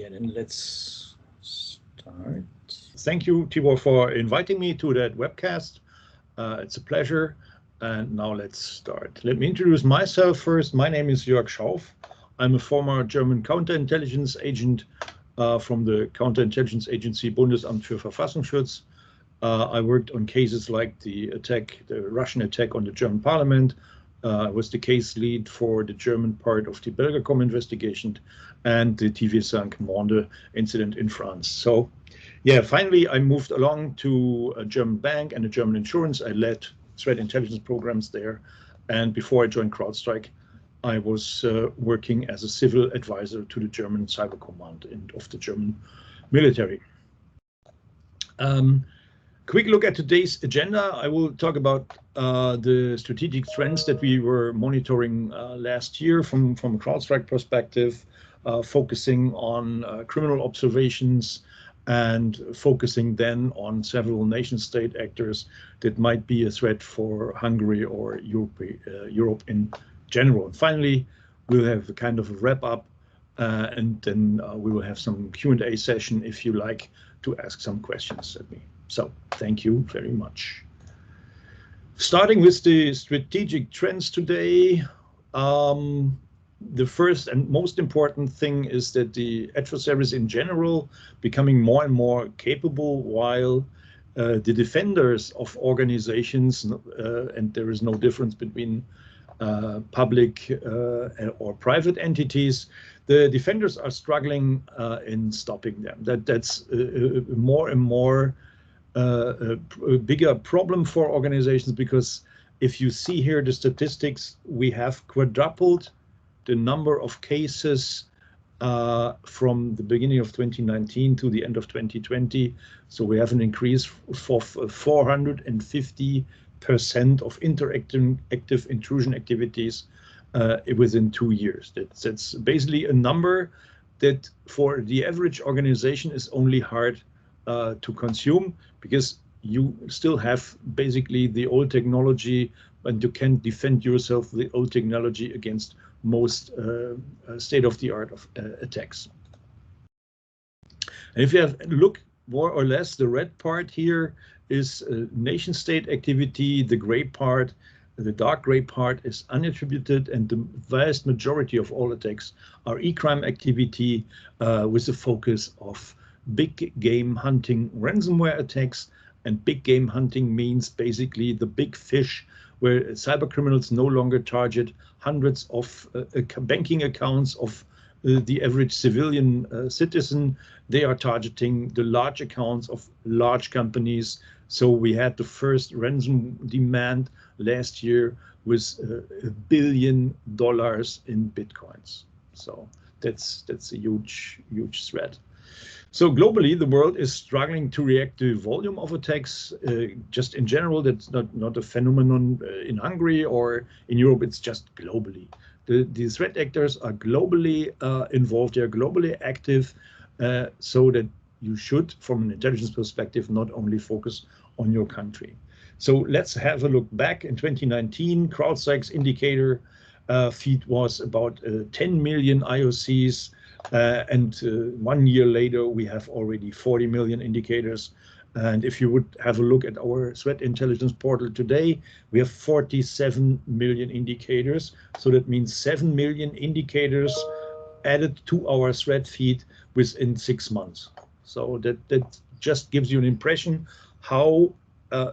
Yeah, then let's start. Thank you, Tibor, for inviting me to that webcast. It's a pleasure. And now let's start. Let me introduce myself first. My name is Jörg Schauf. I'm a former German counterintelligence agent from the counterintelligence agency Bundesamt für Verfassungsschutz. I worked on cases like the Russian attack on the German parliament. I was the case lead for the German part of the Belgacom investigation and the TV5 Monde incident in France. So yeah, finally I moved along to a German bank and a German insurance. I led threat intelligence programs there. And before I joined CrowdStrike, I was working as a civil advisor to the German Cyber Command and of the German military. Quick look at today's agenda. I will talk about the strategic trends that we were monitoring last year from a CrowdStrike perspective, focusing on criminal observations and focusing then on several nation-state actors that might be a threat for Hungary or Europe in general. And finally, we'll have a kind of a wrap-up, and then we will have some Q&A session if you like to ask some questions at me. So thank you very much. Starting with the strategic trends today, the first and most important thing is that the adversaries in general becoming more and more capable, while the defenders of organizations, and there is no difference between public or private entities, the defenders are struggling in stopping them. That's more and more a bigger problem for organizations, because if you see here the statistics, we have quadrupled the number of cases from the beginning of 2019 to the end of 2020. So we have an increase for 450% of active intrusion activities within 2 years. That's basically a number that for the average organization is only hard to consume, because you still have basically the old technology and you can defend yourself with the old technology against most state-of-the-art attacks. And if you have look more or less, the red part here is nation-state activity, the gray part, the dark gray part is unattributed, and the vast majority of all attacks are e-crime activity with a focus of big game hunting ransomware attacks. And big game hunting means basically the big fish, where cyber criminals no longer target hundreds of banking accounts of the average civilian citizen. They are targeting the large accounts of large companies. So we had the first ransom demand last year with $1 billion in Bitcoins. So that's a huge threat. So globally, the world is struggling to react to the volume of attacks. Just in general, that's not a phenomenon in Hungary or in Europe, it's just globally. The threat actors are globally involved, they are globally active, so that you should, from an intelligence perspective, not only focus on your country. So let's have a look back. In 2019, CrowdStrike's indicator feed was about 10 million IOCs. And 1 year later, we have already 40 million indicators. And if you would have a look at our threat intelligence portal today, we have 47 million indicators. So that means 7 million indicators added to our threat feed within 6 months. So that just gives you an impression how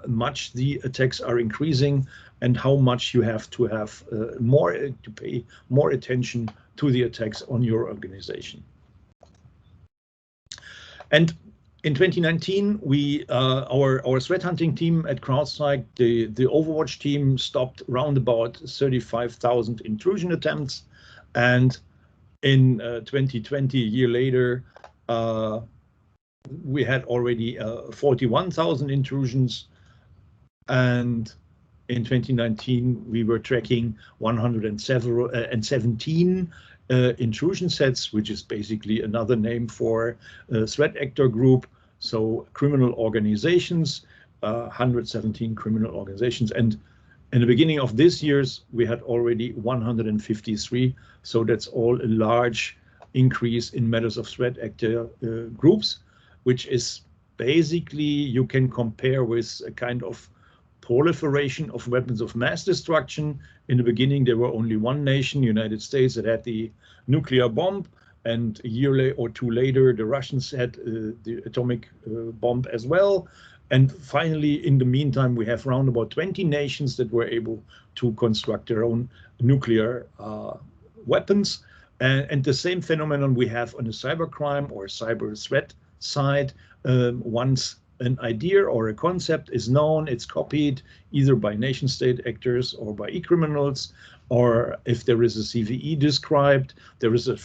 much the attacks are increasing and how much you have to have to pay more attention to the attacks on your organization. And in 2019, our threat hunting team at CrowdStrike, the Overwatch team, stopped around about 35,000 intrusion attempts. And in 2020, a year later, we had already 41,000 intrusions. And in 2019, we were tracking 117 intrusion sets, which is basically another name for a threat actor group. So criminal organizations, 117 criminal organizations. And in the beginning of this year, we had already 153. So that's all a large increase in matters of threat actor groups, which is basically, you can compare with a kind of proliferation of weapons of mass destruction. In the beginning, there were only one nation, United States, that had the nuclear bomb, and a year or two later, the Russians had the atomic bomb as well. And finally, in the meantime, we have around about 20 nations that were able to construct their own nuclear weapons. And the same phenomenon we have on the cybercrime or cyber threat side. Once an idea or a concept is known, it's copied either by nation state actors or by e-criminals, or if there is a CVE described, there is a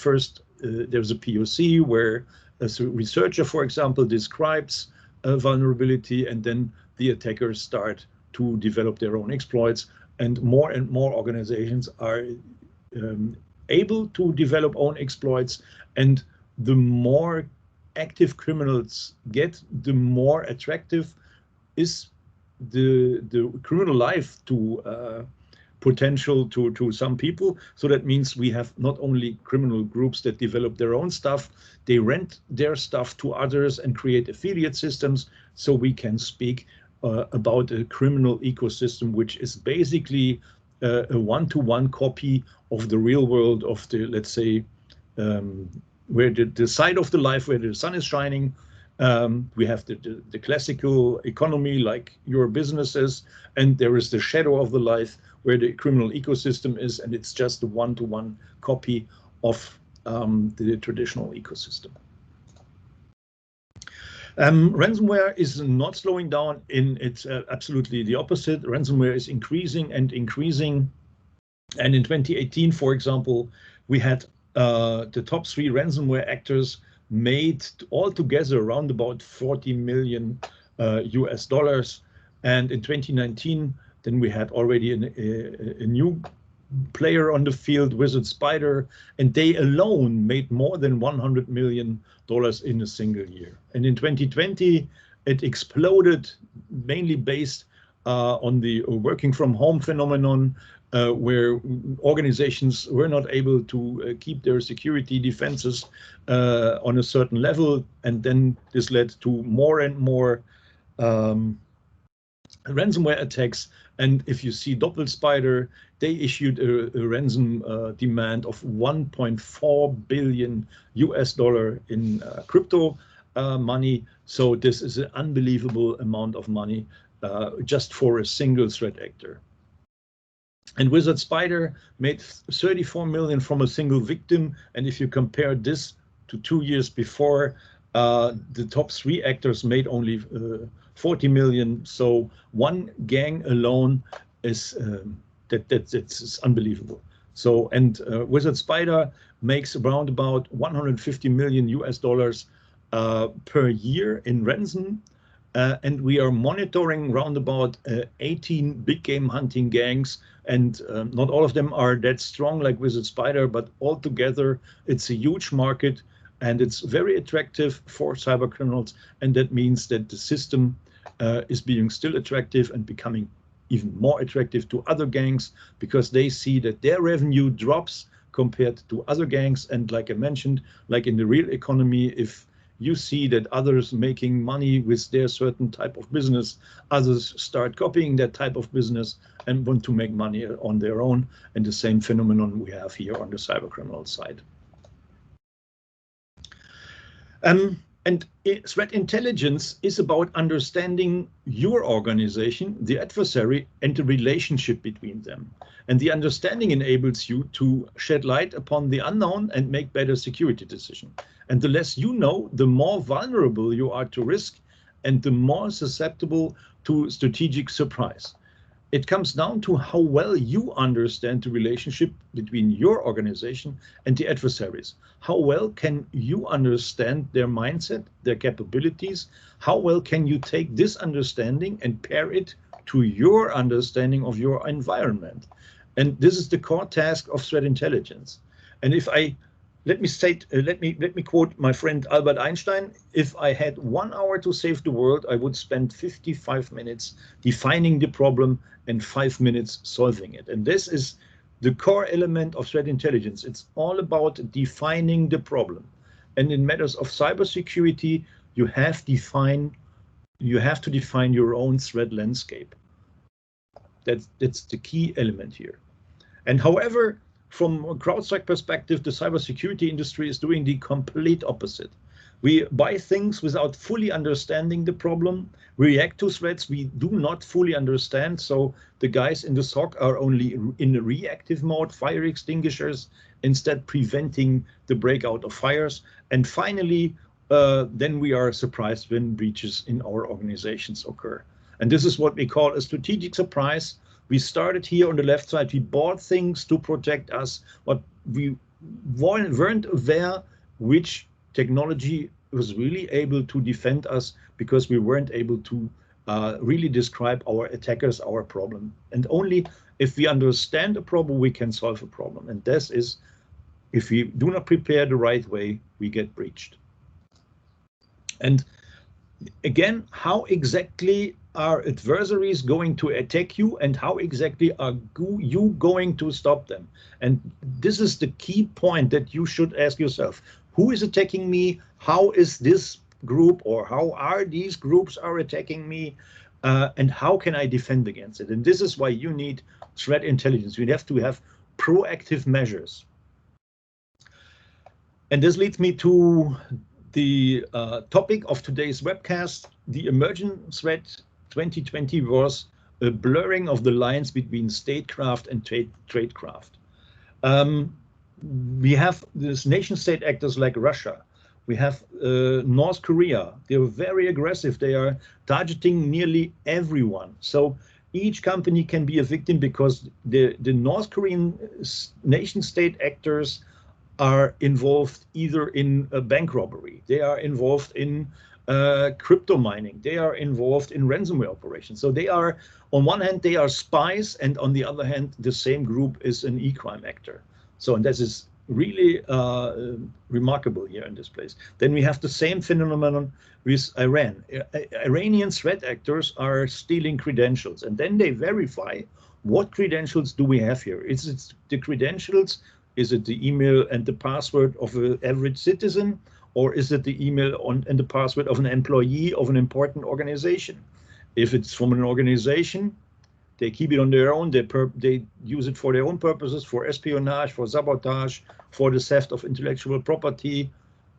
there's a POC where a researcher, for example, describes a vulnerability, and then the attackers start to develop their own exploits, and more organizations are able to develop own exploits, and the more active criminals get, the more attractive is the criminal life to potential to some people. So that means we have not only criminal groups that develop their own stuff, they rent their stuff to others and create affiliate systems. So we can speak about a criminal ecosystem, which is basically a one-to-one copy of the real world of the, let's say, where the side of the life where the sun is shining. We have the classical economy, like your businesses, and there is the shadow of the life where the criminal ecosystem is, and it's just a one-to-one copy of the traditional ecosystem. Ransomware is not slowing down. It's absolutely the opposite. Ransomware is increasing and increasing. And in 2018, for example, we had the top 3 ransomware actors made altogether around about $40 million US. And in 2019, then we had already a new player on the field, Wizard Spider, and they alone made more than $100 million in a single year. And in 2020, it exploded, mainly based on the working from home phenomenon, where organizations were not able to keep their security defenses on a certain level. And then this led to more and more ransomware attacks. And if you see Doppelspider, they issued a ransom demand of $1.4 billion US in crypto money. So this is an unbelievable amount of money just for a single threat actor. And Wizard Spider made 34 million from a single victim. And if you compare this to 2 years before, the top 3 actors made only 40 million. So one gang alone is it's unbelievable. So, and Wizard Spider makes around about 150 million US per year in ransom. And we are monitoring around about 18 big game hunting gangs, and not all of them are that strong like Wizard Spider, but altogether it's a huge market, and it's very attractive for cyber criminals. And that means that the system is being still attractive and becoming even more attractive to other gangs, because they see that their revenue drops compared to other gangs. And like I mentioned, like in the real economy, if you see that others making money with their certain type of business, others start copying that type of business and want to make money on their own. And the same phenomenon we have here on the cybercriminal side. And threat intelligence is about understanding your organization, the adversary, and the relationship between them. And the understanding enables you to shed light upon the unknown and make better security decisions. And the less you know, the more vulnerable you are to risk and the more susceptible to strategic surprise. It comes down to how well you understand the relationship between your organization and the adversaries. How well can you understand their mindset, their capabilities? How well can you take this understanding and pair it to your understanding of your environment? And this is the core task of threat intelligence. And if let me quote my friend Albert Einstein. If I had 1 hour to save the world, I would spend 55 minutes defining the problem and 5 minutes solving it. And this is the core element of threat intelligence. It's all about defining the problem. And in matters of cybersecurity, you have to define your own threat landscape. That's the key element here. And however, from a CrowdStrike perspective, the cybersecurity industry is doing the complete opposite. We buy things without fully understanding the problem. We react to threats we do not fully understand. So the guys in the SOC are only in a reactive mode, fire extinguishers, instead preventing the breakout of fires. And finally, then we are surprised when breaches in our organizations occur. And this is what we call a strategic surprise. We started here on the left side. We bought things to protect us, but we weren't aware which technology was really able to defend us, because we weren't able to really describe our attackers our problem. And only if we understand a problem, we can solve a problem. And this is, if we do not prepare the right way, we get breached. And again, how exactly are adversaries going to attack you, and how exactly are you going to stop them? And this is the key point that you should ask yourself. Who is attacking me? How is this group, or how are these groups are attacking me? And how can I defend against it? And this is why you need threat intelligence. You have to have proactive measures. And this leads me to the topic of today's webcast. The emerging threat 2020 was a blurring of the lines between statecraft and tradecraft. We have these nation-state actors like Russia. We have North Korea. They're very aggressive. They are targeting nearly everyone. So each company can be a victim, because the North Korean nation-state actors are involved either in a bank robbery, they are involved in crypto mining, they are involved in ransomware operations. So they are, on one hand, they are spies, and on the other hand, the same group is an e-crime actor. So, and this is really remarkable here in this place. Then we have the same phenomenon with Iran. Iranian threat actors are stealing credentials, and then they verify what credentials do we have here. Is it the credentials? Is it the email and the password of an average citizen? Or is it the email and the password of an employee of an important organization? If it's from an organization, they keep it on their own. They use it for their own purposes, for espionage, for sabotage, for the theft of intellectual property,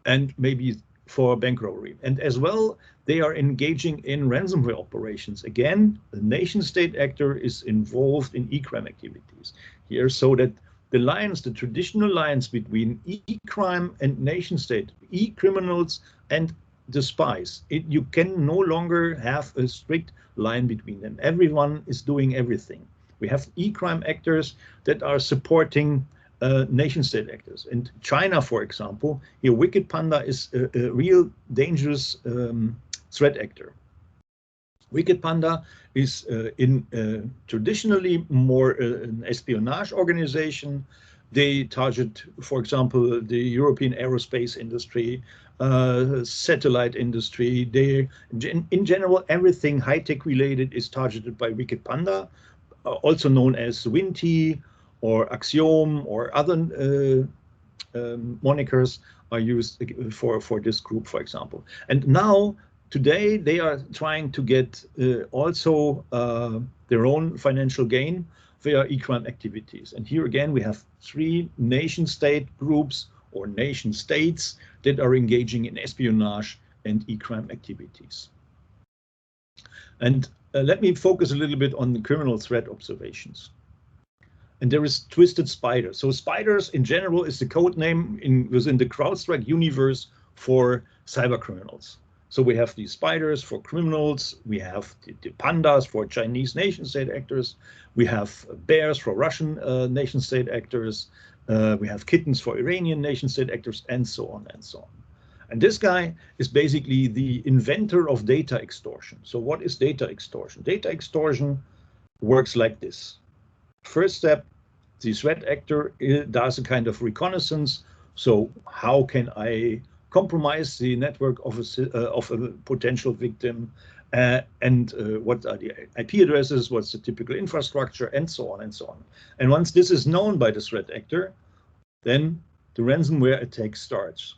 and maybe for bank robbery. And as well, they are engaging in ransomware operations. Again, the nation-state actor is involved in e-crime activities here, so that the lines, the traditional lines between e-crime and nation-state, e-criminals and the spies, you can no longer have a strict line between them. Everyone is doing everything. We have e-crime actors that are supporting nation-state actors. In China, for example, here Wicked Panda is a real dangerous threat actor. Wicked Panda is traditionally more an espionage organization. They target, for example, the European aerospace industry, satellite industry. In general, everything high-tech related is targeted by Wicked Panda, also known as Winty or Axiom, or other monikers are used for this group, for example. And now, today, they are trying to get also their own financial gain via e-crime activities. And here again, we have 3 nation-state groups or nation-states that are engaging in espionage and e-crime activities. And let me focus a little bit on the criminal threat observations. And there is Twisted Spider. So spiders in general is the code name within the CrowdStrike universe for cyber criminals. So we have these spiders for criminals, we have the pandas for Chinese nation-state actors, we have bears for Russian nation-state actors, we have kittens for Iranian nation-state actors, and so on and so on. And this guy is basically the inventor of data extortion. So what is data extortion? Data extortion works like this. First step, the threat actor does a kind of reconnaissance. So how can I compromise the network of a potential victim, and what are the IP addresses, what's the typical infrastructure, and so on and so on. And once this is known by the threat actor, then the ransomware attack starts.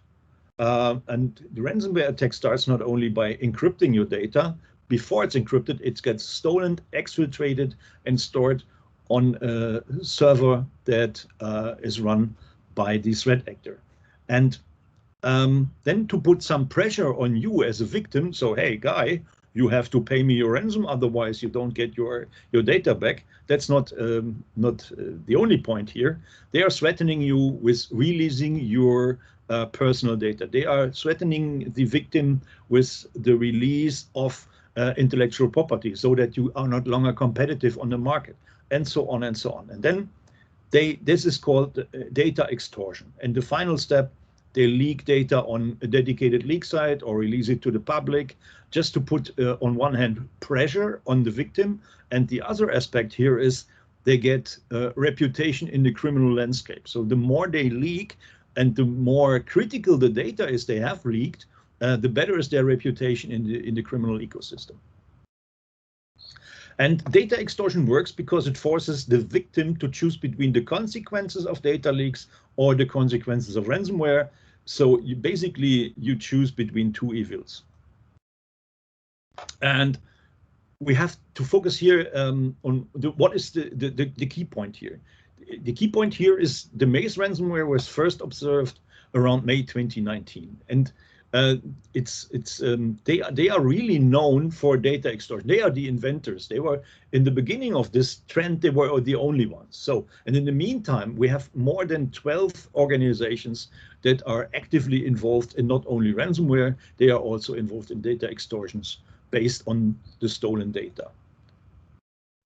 And the ransomware attack starts not only by encrypting your data. Before it's encrypted, it gets stolen, exfiltrated, and stored on a server that is run by the threat actor. And then to put some pressure on you as a victim, so hey guy, you have to pay me your ransom, otherwise you don't get your data back. That's not the only point here. They are threatening you with releasing your personal data. They are threatening the victim with the release of intellectual property so that you are not longer competitive on the market, and so on and so on. And then this is called data extortion. And the final step, they leak data on a dedicated leak site or release it to the public, just to put, on one hand, pressure on the victim. And the other aspect here is they get reputation in the criminal landscape. So the more they leak and the more critical the data is they have leaked, the better is their reputation in the criminal ecosystem. And data extortion works because it forces the victim to choose between the consequences of data leaks or the consequences of ransomware. So you choose between two evils. And we have to focus here on what is the key point here. The key point here is the Maze ransomware was first observed around May 2019, and they are really known for data extortion. They are the inventors. They were in the beginning of this trend. They were the only ones. So, and in the meantime, we have more than 12 organizations that are actively involved in not only ransomware, they are also involved in data extortions based on the stolen data.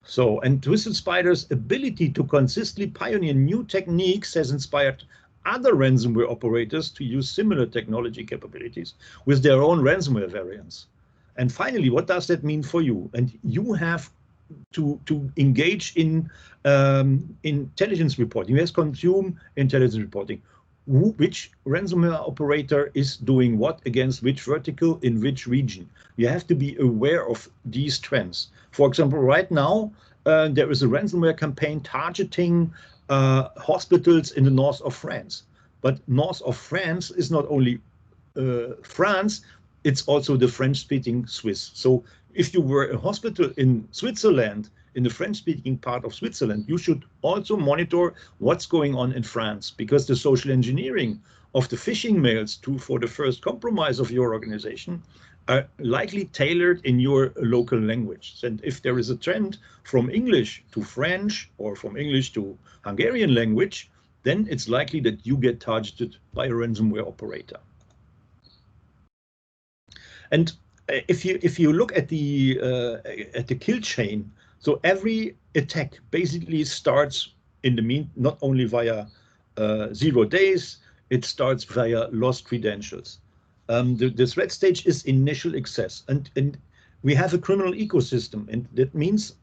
So, and Twisted Spider's ability to consistently pioneer new techniques has inspired other ransomware operators to use similar technology capabilities with their own ransomware variants. And finally, what does that mean for you? And you have to engage in intelligence reporting. You have to consume intelligence reporting. Which ransomware operator is doing what against which vertical in which region? You have to be aware of these trends. For example, right now, there is a ransomware campaign targeting hospitals in the north of France. But north of France is not only France, it's also the French-speaking Swiss. So if you were a hospital in Switzerland, in the French-speaking part of Switzerland, you should also monitor what's going on in France, because the social engineering of the phishing mails for the first compromise of your organization are likely tailored in your local language. And if there is a trend from English to French or from English to Hungarian language, then it's likely that you get targeted by a ransomware operator. And if you look at the kill chain, so every attack basically starts not only via 0 days, it starts via lost credentials. The threat stage is initial access, and we have a criminal ecosystem, and that means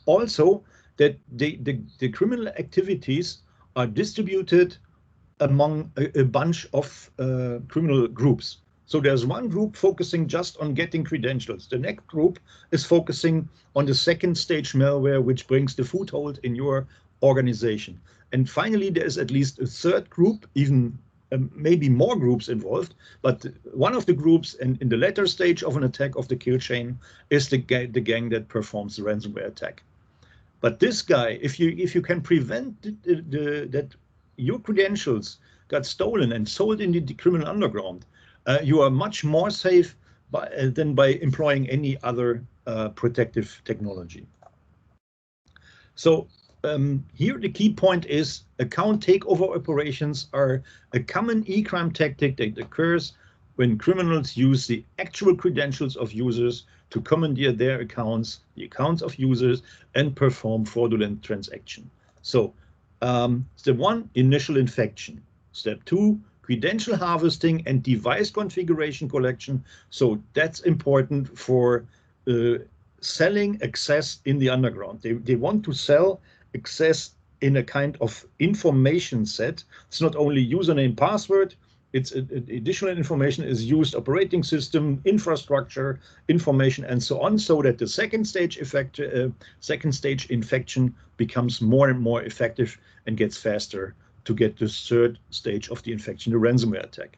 also that the criminal activities are distributed among a bunch of criminal groups. So there's one group focusing just on getting credentials. The next group is focusing on the second stage malware, which brings the foothold in your organization. And finally, there's at least a third group, even maybe more groups involved, but one of the groups in the latter stage of an attack of the kill chain is the gang that performs the ransomware attack. But this guy, if you can prevent that your credentials got stolen and sold in the criminal underground, you are much more safe than by employing any other protective technology. So here the key point is account takeover operations are a common e-crime tactic that occurs when criminals use the actual credentials of users to commandeer their accounts, the accounts of users, and perform fraudulent transaction. So step 1, initial infection. Step 2, credential harvesting and device configuration collection. So that's important for selling access in the underground. They want to sell access in a kind of information set. It's not only username, password, It's additional information is used, operating system, infrastructure, information, and so on, so that the second stage infection becomes more and more effective and gets faster to get the third stage of the infection, the ransomware attack.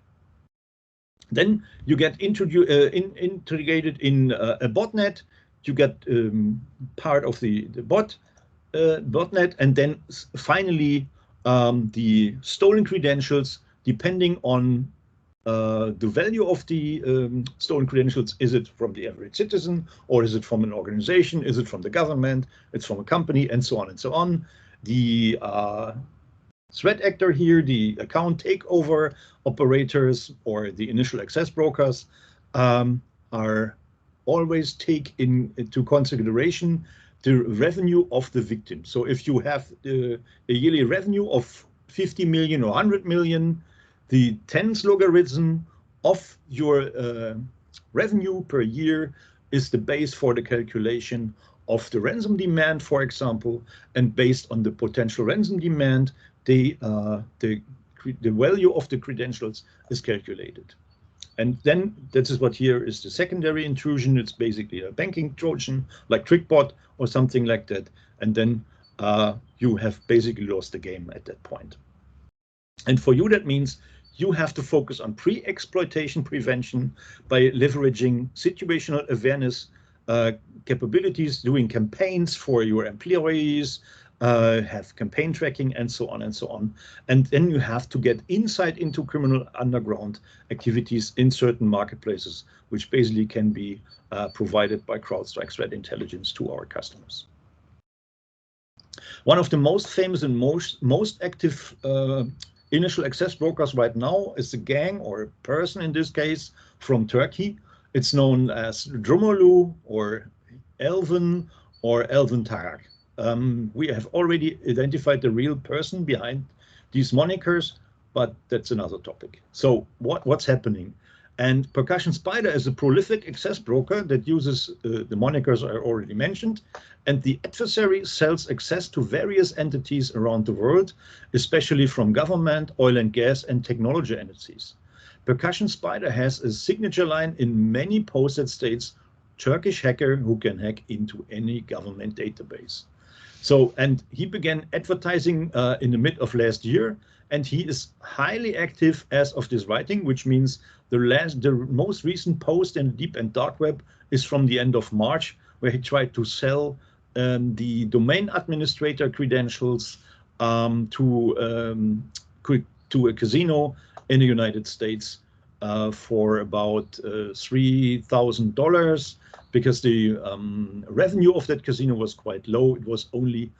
Then you get integrated in a botnet. You get part of the botnet, and then finally the stolen credentials, depending on the value of the stolen credentials. Is it from the average citizen, or is it from an organization? Is it from the government? It's from a company, and so on and so on. The threat actor here, the account takeover operators or the initial access brokers, are always take into consideration the revenue of the victim. So if you have a yearly revenue of 50 million or 100 million, the tens logarithm of your revenue per year is the base for the calculation of the ransom demand, for example, and based on the potential ransom demand, the value of the credentials is calculated. And then this is what here is the secondary intrusion. It's basically a banking Trojan, like TrickBot or something like that. And then you have basically lost the game at that point. And for you, that means you have to focus on pre-exploitation prevention by leveraging situational awareness capabilities, doing campaigns for your employees, have campaign tracking, and so on and so on. And then you have to get insight into criminal underground activities in certain marketplaces, which basically can be provided by CrowdStrike threat intelligence to our customers. One of the most famous and most active initial access brokers right now is a gang, or a person in this case, from Turkey. It's known as Dromolu or Elvin or Elvin Tarak. We have already identified the real person behind these monikers, but that's another topic. So what's happening? And Percussion Spider is a prolific access broker that uses the monikers I already mentioned, and the adversary sells access to various entities around the world, especially from government, oil and gas, and technology entities. Percussion Spider has a signature line in many posts that states, "Turkish hacker who can hack into any government database." So, and he began advertising in the mid of last year, and he is highly active as of this writing, which means the most recent post in the deep and dark web is from the end of March, where he tried to sell the domain administrator credentials to a casino in the United States for about $3,000, because the revenue of that casino was quite low. It was only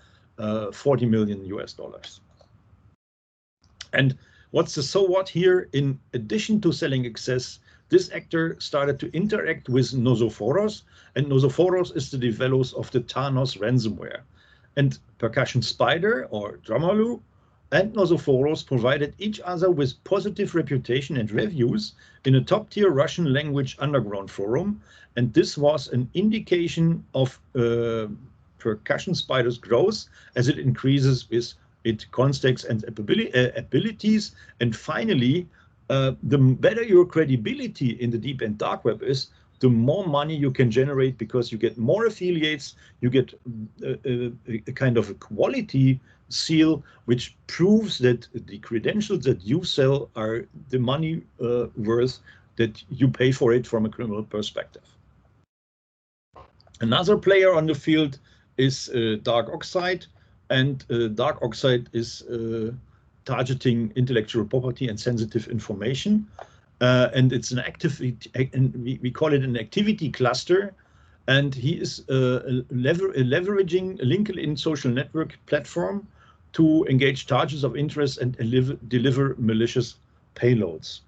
40 million US dollars. And what's the so what here? In addition to selling access, this actor started to interact with Nosophoros, and Nosophoros is the developers of the Thanos ransomware. And Percussion Spider, or Dromolu, and Nosophoros provided each other with positive reputation and reviews in a top-tier Russian language underground forum, and this was an indication of Percussion Spider's growth as it increases with its contacts and abilities. And finally, the better your credibility in the deep and dark web is, the more money you can generate, because you get more affiliates, you get a kind of a quality seal, which proves that the credentials that you sell are the money worth that you pay for it from a criminal perspective. Another player on the field is Dark Oxide, and Dark Oxide is targeting intellectual property and sensitive information. And it's an activity, and we call it an activity cluster. And he is leveraging a LinkedIn social network platform to engage charges of interest and deliver malicious payloads.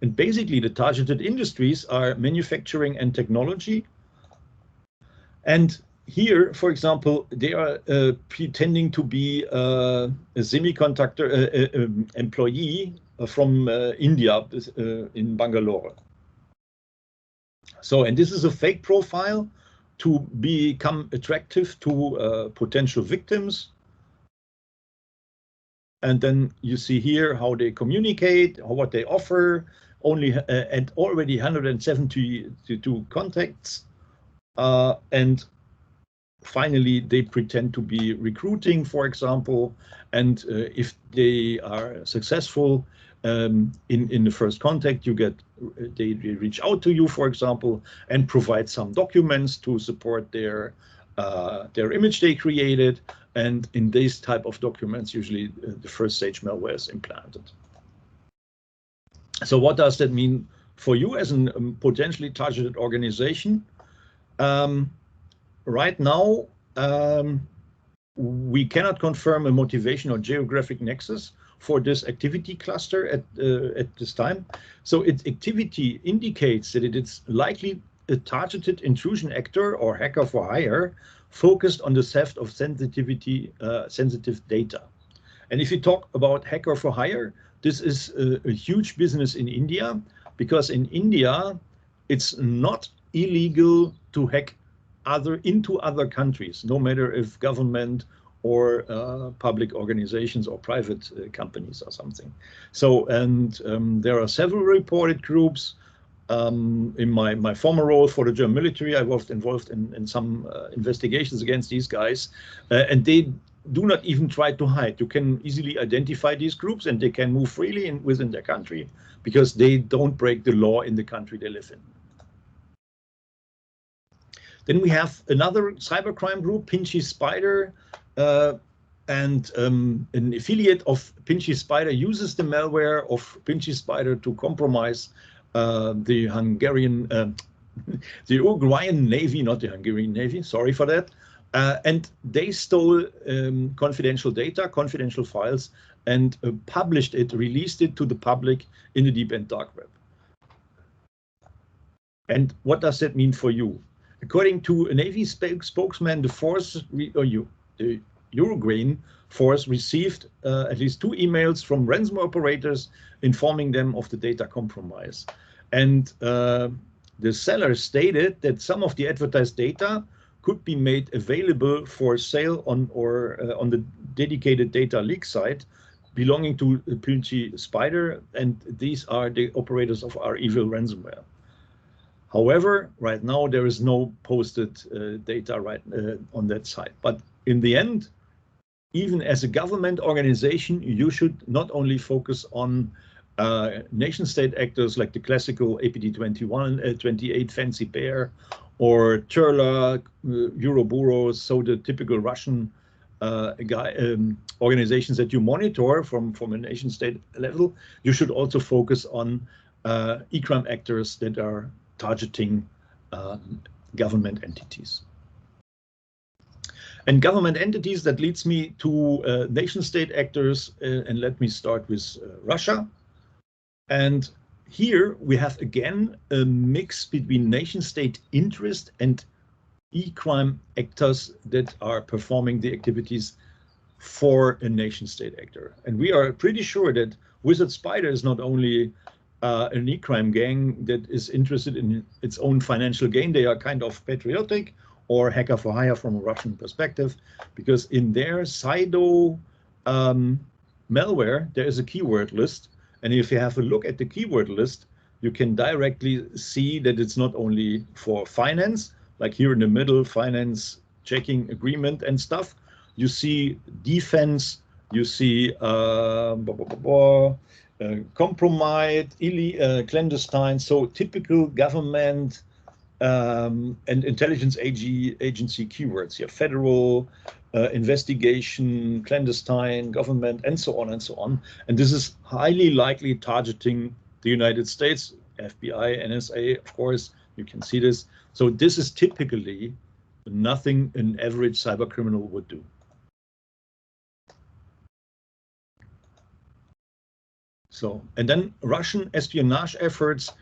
And basically, the targeted industries are manufacturing and technology. And here, for example, they are pretending to be a semiconductor employee from India in Bangalore. So, and this is a fake profile to become attractive to potential victims. And then you see here how they communicate, what they offer, and already 172 contacts. And finally, they pretend to be recruiting, for example, and if they are successful in the first contact, they reach out to you, for example, and provide some documents to support their image they created. And in these type of documents, usually the first stage malware is implanted. So what does that mean for you as a potentially targeted organization? Right now, we cannot confirm a motivation or geographic nexus for this activity cluster at this time. So its activity indicates that it is likely a targeted intrusion actor or hacker for hire focused on the theft of sensitive data. And if you talk about hacker for hire, this is a huge business in India, because in India, it's not illegal to hack into other countries, no matter if government or public organizations or private companies or something. So, and there are several reported groups. In my former role for the German military, I was involved in some investigations against these guys, and they do not even try to hide. You can easily identify these groups, and they can move freely within their country because they don't break the law in the country they live in. Then we have another cybercrime group, Pinchy Spider, and an affiliate of Pinchy Spider uses the malware of Pinchy Spider to compromise the Uruguayan Navy, not the Hungarian Navy, sorry for that. And they stole confidential data, confidential files, and released it to the public in the deep and dark web. And what does that mean for you? According to a Navy spokesman, the Uruguayan force received at least 2 emails from ransomware operators informing them of the data compromise. And the seller stated that some of the advertised data could be made available for sale on the dedicated data leak site belonging to Pinchy Spider, and these are the operators of our evil ransomware. However, right now there is no posted data on that site. But in the end, even as a government organization, you should not only focus on nation-state actors like the classical APT 28 Fancy Bear or Turla, Ouroboros, so the typical Russian organizations that you monitor from a nation-state level. You should also focus on e-crime actors that are targeting government entities. And government entities, that leads me to nation-state actors, and let me start with Russia. And here we have again a mix between nation-state interest and e-crime actors that are performing the activities for a nation-state actor. And we are pretty sure that Wizard Spider is not only an e-crime gang that is interested in its own financial gain. They are kind of patriotic or hacker for hire from a Russian perspective, because in their Sido malware, there is a keyword list. And if you have a look at the keyword list, you can directly see that it's not only for finance, like here in the middle, finance checking agreement and stuff. You see defense, you see compromised, clandestine, so typical government and intelligence agency keywords here, federal, investigation, clandestine, government, and so on and so on. And this is highly likely targeting the United States, FBI, NSA, of course, you can see this. So this is typically nothing an average cyber criminal would do. So, and then Russian espionage efforts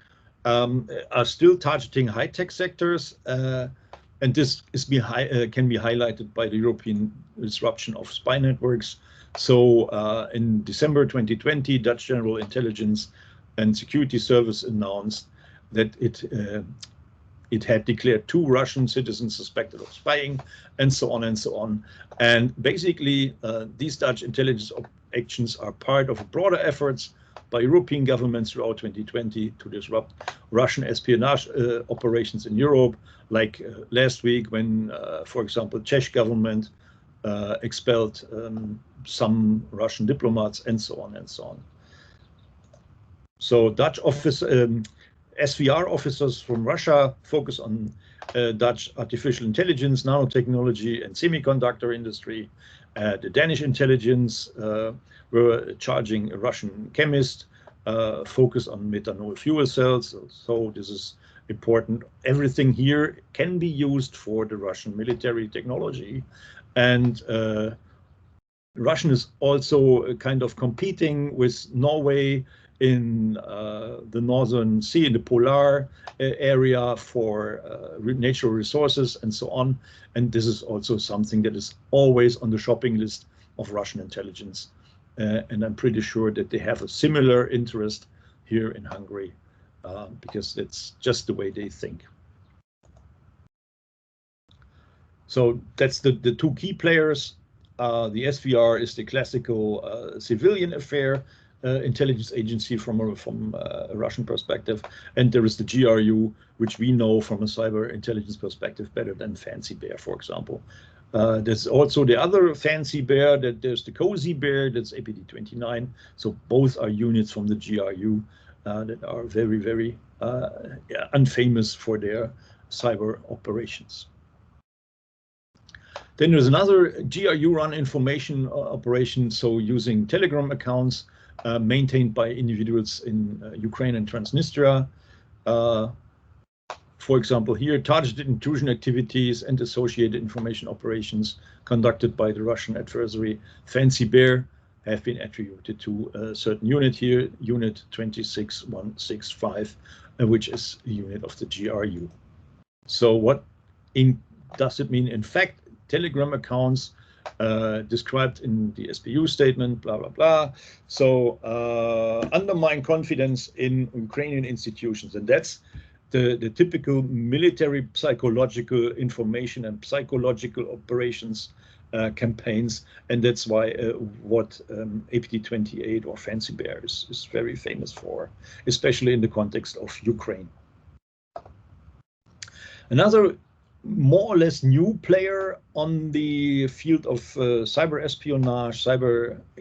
are still targeting high-tech sectors, and this is can be highlighted by the European disruption of spy networks. So in December 2020, Dutch General Intelligence and Security Service announced that it had declared 2 Russian citizens suspected of spying, and so on and so on. And basically, these Dutch intelligence actions are part of broader efforts by European governments throughout 2020 to disrupt Russian espionage operations in Europe, like last week when, for example, Czech government expelled some Russian diplomats and so on and so on. So Dutch SVR officers from Russia focus on Dutch artificial intelligence, nanotechnology, and semiconductor industry. The Danish intelligence were charging a Russian chemist, focus on methanol fuel cells. So this is important. Everything here can be used for the Russian military technology. And Russian is also kind of competing with Norway in the Northern Sea, in the polar area for natural resources and so on. And this is also something that is always on the shopping list of Russian intelligence. And I'm pretty sure that they have a similar interest here in Hungary because that's just the way they think. So that's the two key players. The SVR is the classical civilian affair, intelligence agency from a Russian perspective, and there is the GRU, which we know from a cyber intelligence perspective better than Fancy Bear, for example. There's also the other Fancy Bear, that there's the Cozy Bear, that's APT29. So both are units from the GRU that are very, very unfamous for their cyber operations. Then there's another GRU-run information operation, so using Telegram accounts maintained by individuals in Ukraine and Transnistria. For example, here, targeted intrusion activities and associated information operations conducted by the Russian adversary Fancy Bear have been attributed to a certain unit here, unit 26165, which is a unit of the GRU. So what does it mean? In fact, Telegram accounts described in the SBU statement, blah, blah, blah. So undermine confidence in Ukrainian institutions. And that's the typical military psychological information and psychological operations campaigns. And that's why what APT28 or Fancy Bear is very famous for, especially in the context of Ukraine. Another more or less new player on the field of cyber espionage,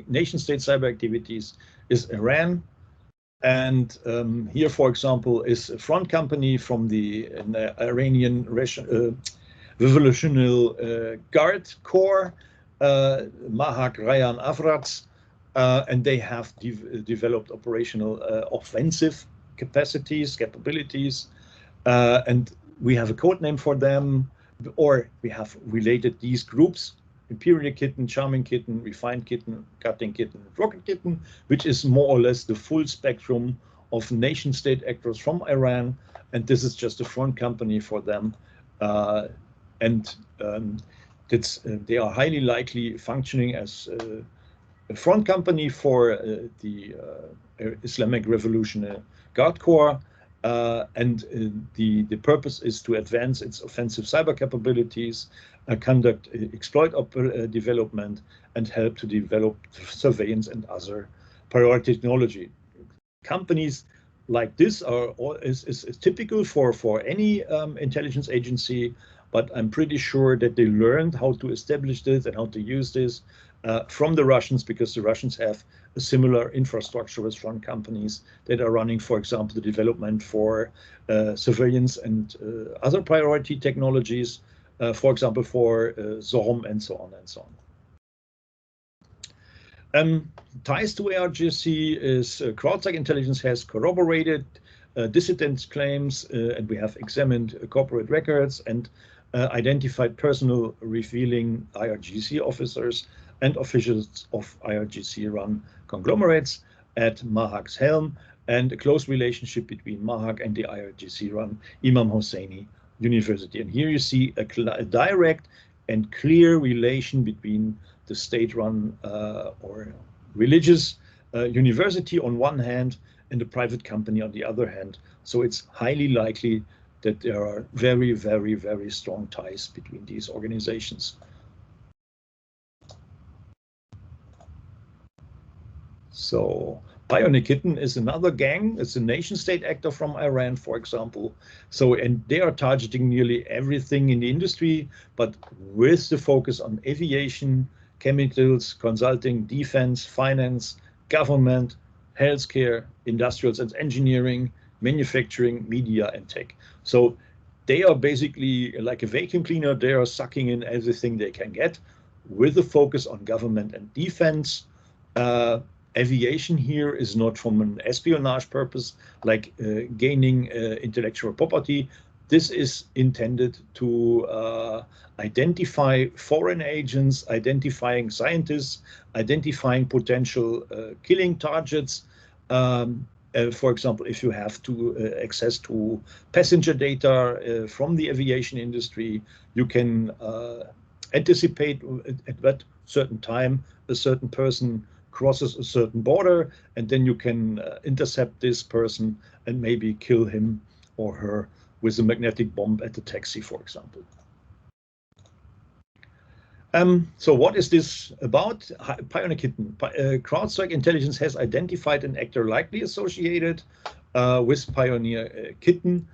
nation-state cyber activities is Iran. And here, for example, is a front company from the Iranian Revolutionary Guard Corps, Mahak Rayan Avrats, and they have developed operational offensive capabilities, and we have a code name for them, or we have related these groups: Imperial Kitten, Charming Kitten, Refined Kitten, Cutting Kitten, Rocket Kitten, which is more or less the full spectrum of nation-state actors from Iran. And this is just a front company for them. They are highly likely functioning as a front company for the Islamic Revolutionary Guard Corps. The purpose is to advance its offensive cyber capabilities, conduct exploit development, and help to develop surveillance and other priority technology. Companies like this is typical for any intelligence agency, but I'm pretty sure that they learned how to establish this and how to use this from the Russians, because the Russians have a similar infrastructure with front companies that are running, for example, the development for surveillance and other priority technologies, for example, for SORM and so on and so on. Ties to ARGC is CrowdStrike Intelligence has corroborated dissident claims, and we have examined corporate records and identified personnel revealing IRGC officers and officials of IRGC-run conglomerates at Mahak's helm, and a close relationship between Mahak and the IRGC-run Imam Hosseini University. And here you see a direct and clear relation between the state-run or religious university on one hand and the private company on the other hand. So it's highly likely that there are very, very, very strong ties between these organizations. So Pioneer Kitten is another gang. It's a nation-state actor from Iran, for example. So, and they are targeting nearly everything in the industry, but with the focus on aviation, chemicals, consulting, defense, finance, government, healthcare, industrials and engineering, manufacturing, media, and tech. So they are basically like a vacuum cleaner. They are sucking in everything they can get with a focus on government and defense. Aviation here is not from an espionage purpose, like gaining intellectual property. This is intended to identify foreign agents, identifying scientists, identifying potential killing targets. For example, if you have access to passenger data from the aviation industry, you can anticipate at what certain time a certain person crosses a certain border, and then you can intercept this person and maybe kill him or her with a magnetic bomb at the taxi, for example. So what is this about? Pioneer Kitten. CrowdStrike Intelligence has identified an actor likely associated with Pioneer Kitten.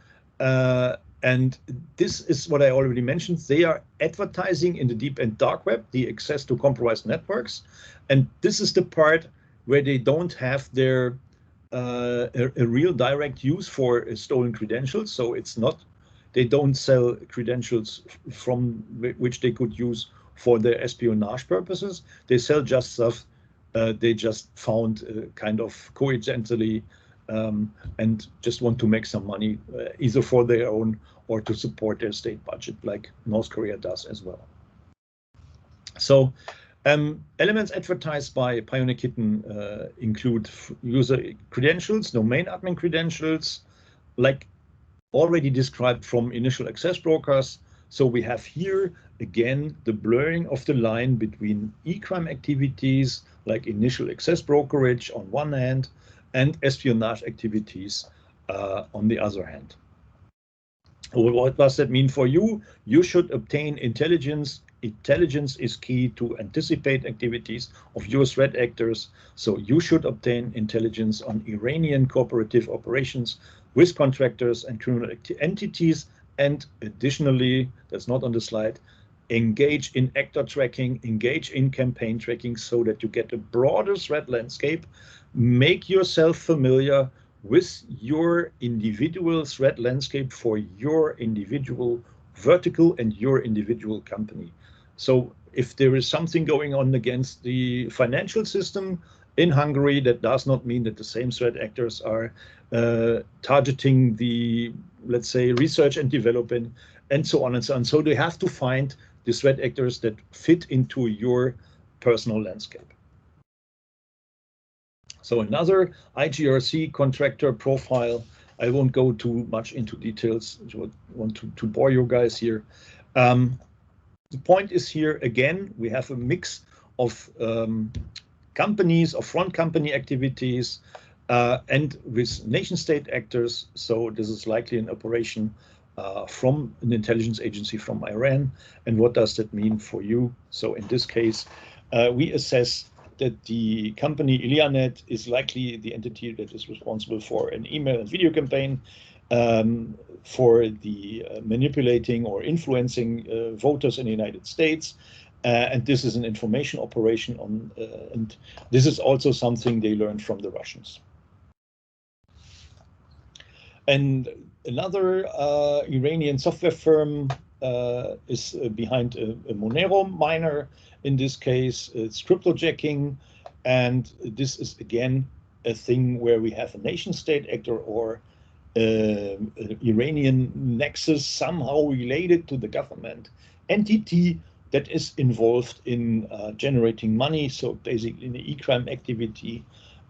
And this is what I already mentioned. They are advertising in the deep and dark web, the access to compromised networks. And this is the part where they don't have their a real direct use for stolen credentials. So it's not, they don't sell credentials from which they could use for their espionage purposes. They sell just stuff they just found kind of coincidentally and just want to make some money, either for their own or to support their state budget, like North Korea does as well. So elements advertised by Pioneer Kitten include user credentials, domain admin credentials, like already described from initial access brokers. So we have here, again, the blurring of the line between e-crime activities, like initial access brokerage on one hand, and espionage activities on the other hand. What does that mean for you? You should obtain intelligence. Intelligence is key to anticipate activities of US threat actors. So you should obtain intelligence on Iranian cooperative operations with contractors and criminal entities. And additionally, that's not on the slide, engage in actor tracking, engage in campaign tracking so that you get a broader threat landscape. Make yourself familiar with your individual threat landscape for your individual vertical and your individual company. So if there is something going on against the financial system in Hungary, that does not mean that the same threat actors are targeting the, let's say, research and development and so on and so on. So they have to find the threat actors that fit into your personal landscape. So another IGRC contractor profile. I won't go too much into details. I want to bore you guys here. The point is here, again, we have a mix of companies, of front company activities, and with nation state actors. So this is likely an operation from an intelligence agency from Iran. And what does that mean for you? So in this case, we assess that the company Ilianet is likely the entity that is responsible for an email and video campaign for the manipulating or influencing voters in the United States. And this is an information operation on, and this is also something they learned from the Russians. And another Iranian software firm is behind a Monero miner. In this case, it's cryptojacking. And this is, again, a thing where we have a nation state actor or an Iranian nexus somehow related to the government entity that is involved in generating money. So basically in the e-crime activity.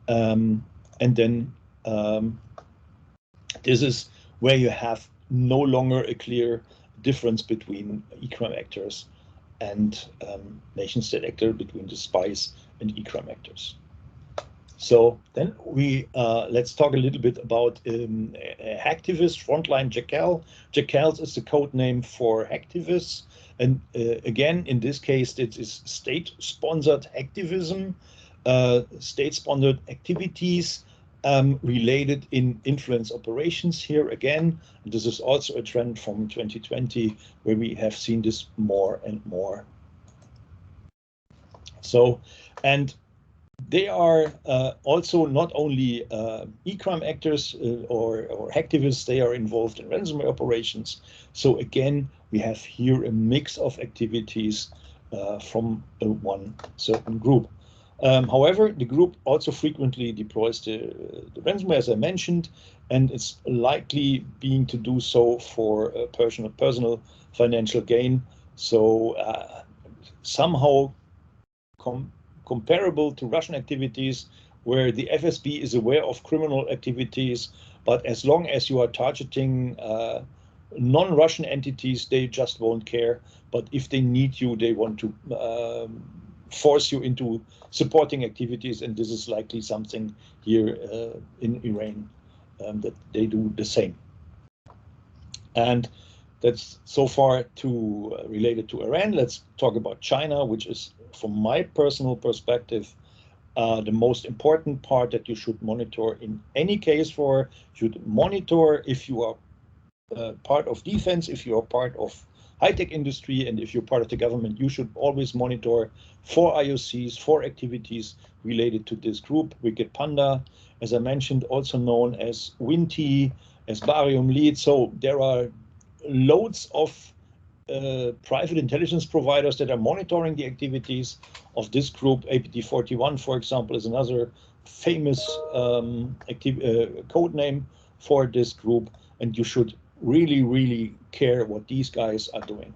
And then this is where you have no longer a clear difference between e-crime actors and nation-state actor, between the spies and e-crime actors. So then we let's talk a little bit about hacktivists, frontline Jackal. Jackals is the code name for hacktivists, and again, in this case, it is state-sponsored hacktivism. state-sponsored activities related in influence operations here again. This is also a trend from 2020 where we have seen this more and more. So, and they are also not only e-crime actors or hacktivists, they are involved in ransomware operations. So again, we have here a mix of activities from one certain group. However, the group also frequently deploys the ransomware, as I mentioned, and it's likely being to do so for personal financial gain. So somehow comparable to Russian activities, where the FSB is aware of criminal activities, but as long as you are targeting non-Russian entities, they just won't care. But if they need you, they want to force you into supporting activities, and this is likely something here in Iran that they do the same. And that's so far related to Iran. Let's talk about China, which is, from my personal perspective, the most important part that you should monitor in any case for. You should monitor if you are part of defense, if you are part of high-tech industry, and if you're part of the government, you should always monitor for IOCs, for activities related to this group. Wicked Panda, as I mentioned, also known as Winty, as Barium Lead. So there are loads of private intelligence providers that are monitoring the activities of this group. APT41, for example, is another famous code name for this group, and you should really care what these guys are doing.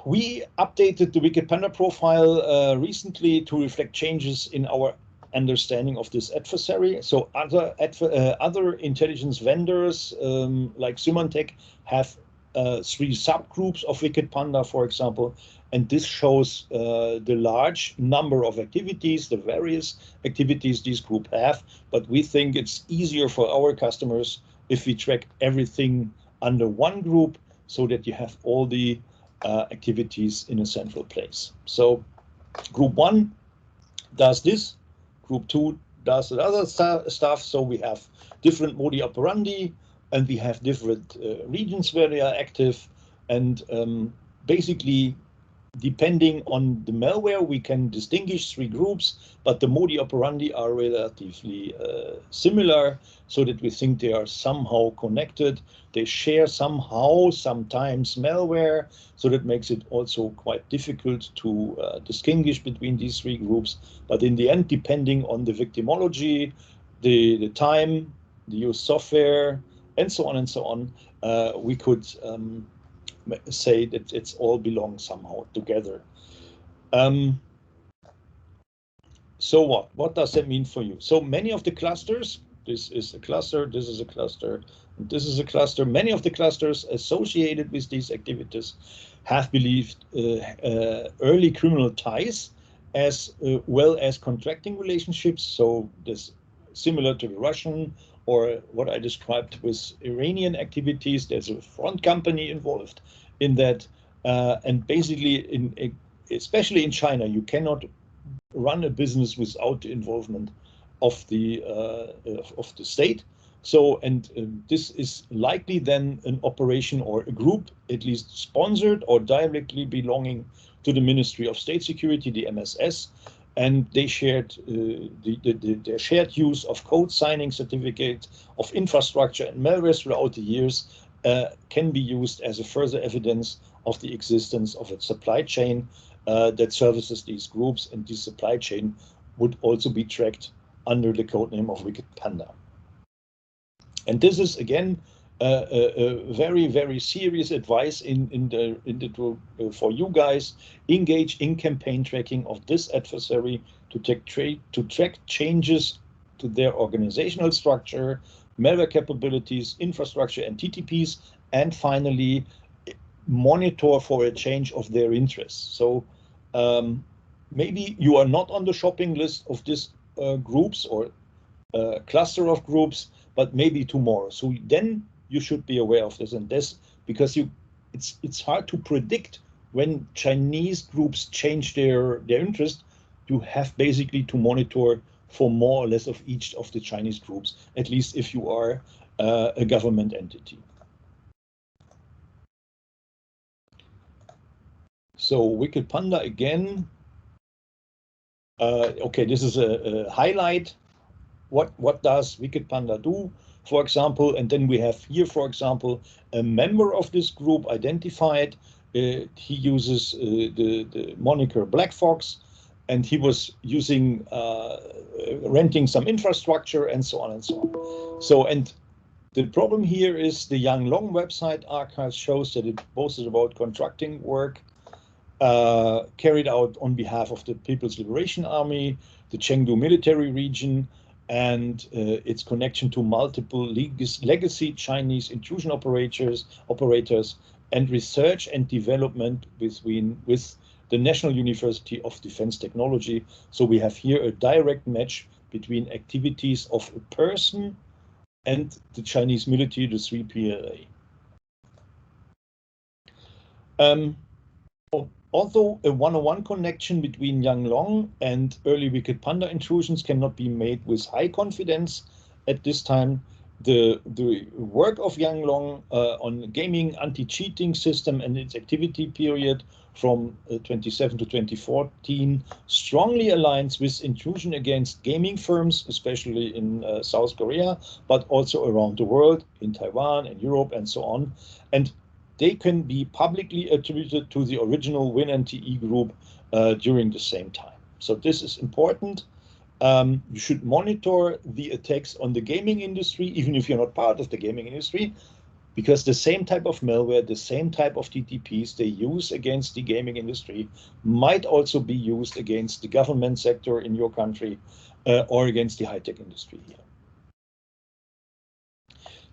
We updated the Wicked Panda profile recently to reflect changes in our understanding of this adversary. So other intelligence vendors like Symantec have 3 subgroups of Wicked Panda, for example, and this shows the large number of activities, the various activities these groups have. But we think it's easier for our customers if we track everything under one group, so that you have all the activities in a central place. So group 1 does this, group 2 does the other stuff. So we have different modi operandi, and we have different regions where they are active, and basically, depending on the malware, we can distinguish 3 groups, but the modi operandi are relatively similar, so that we think they are somehow connected. They share somehow, sometimes malware, so that makes it also quite difficult to distinguish between these 3 groups. But in the end, depending on the victimology, the time, the used software, and so on, we could say that it's all belong somehow together. So what does that mean for you? So many of the clusters, this is a cluster, this is a cluster, and this is a cluster. Many of the clusters associated with these activities have believed early criminal ties, as well as contracting relationships. So this similar to the Russian, or what I described with Iranian activities. There's a front company involved in that, and basically, especially in China, you cannot run a business without the involvement of the state. So, and this is likely then an operation or a group, at least sponsored or directly belonging to the Ministry of State Security, the MSS. And they shared their shared use of code signing certificates of infrastructure and malware throughout the years can be used as a further evidence of the existence of a supply chain that services these groups, and this supply chain would also be tracked under the codename of Wicked Panda. And this is again very serious advice for you guys. Engage in campaign tracking of this adversary to track changes to their organizational structure, malware capabilities, infrastructure, and TTPs, and finally monitor for a change of their interests. So maybe you are not on the shopping list of these groups or cluster of groups, but maybe tomorrow. So then you should be aware of this and this, because it's hard to predict when Chinese groups change their interest. you have basically to monitor for more or less of each of the Chinese groups, at least if you are a government entity. So Wicked Panda again. Okay, this is a highlight. What does Wicked Panda do, for example? And then we have here, for example, a member of this group identified. He uses the moniker Black Fox, and he was using renting some infrastructure and so on and so on. So, and the problem here is the Yanglong website archive shows that it boasted about contracting work carried out on behalf of the People's Liberation Army, the Chengdu military region, and its connection to multiple legacy Chinese intrusion operators, and research and development with the National University of Defense Technology. So we have here a direct match between activities of a person and the Chinese military, the 3PLA. Although a one-on-one connection between Yanglong and early Wicked Panda intrusions cannot be made with high confidence at this time, the work of Yanglong on gaming anti-cheating system and its activity period from 2007 to 2014 strongly aligns with intrusion against gaming firms, especially in South Korea, but also around the world, in Taiwan and Europe and so on. And they can be publicly attributed to the original WinNTE group during the same time. So this is important. You should monitor the attacks on the gaming industry, even if you're not part of the gaming industry, because the same type of malware, the same type of TTPs they use against the gaming industry might also be used against the government sector in your country or against the high-tech industry here.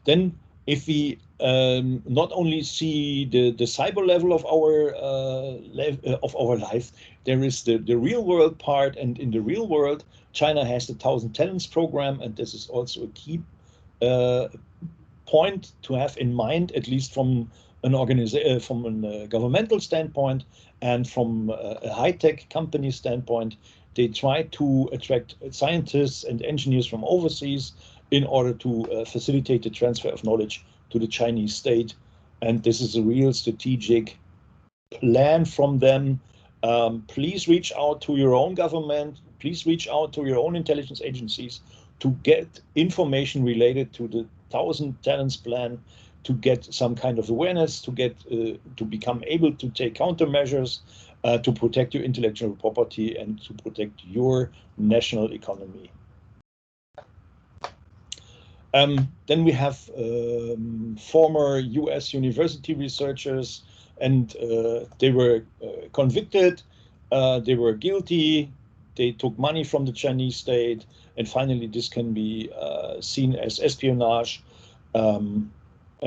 Then if we not only see the cyber level of our life, there is the real world part, and in the real world, China has the 1,000 Talents program, and this is also a key point to have in mind, at least from an governmental standpoint and from a high-tech company standpoint. They try to attract scientists and engineers from overseas in order to facilitate the transfer of knowledge to the Chinese state. And this is a real strategic plan from them. Please reach out to your own government. Please reach out to your own intelligence agencies to get information related to the 1,000 Talents plan, to get some kind of awareness, to get to become able to take countermeasures, to protect your intellectual property and to protect your national economy. Then we have former US university researchers, and they were convicted, they were guilty, they took money from the Chinese state, and finally this can be seen as espionage, and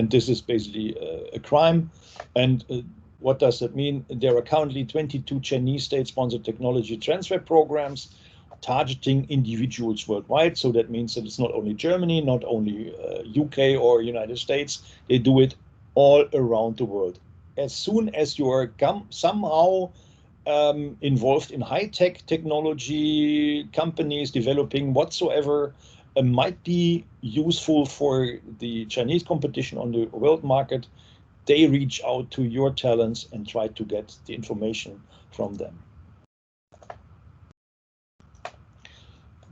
this is basically a crime. And what does that mean? There are currently 22 Chinese state-sponsored technology transfer programs targeting individuals worldwide. So that means that it's not only Germany, not only UK or United States, they do it all around the world. As soon as you are somehow involved in high-tech technology, companies developing whatsoever might be useful for the Chinese competition on the world market, they reach out to your talents and try to get the information from them.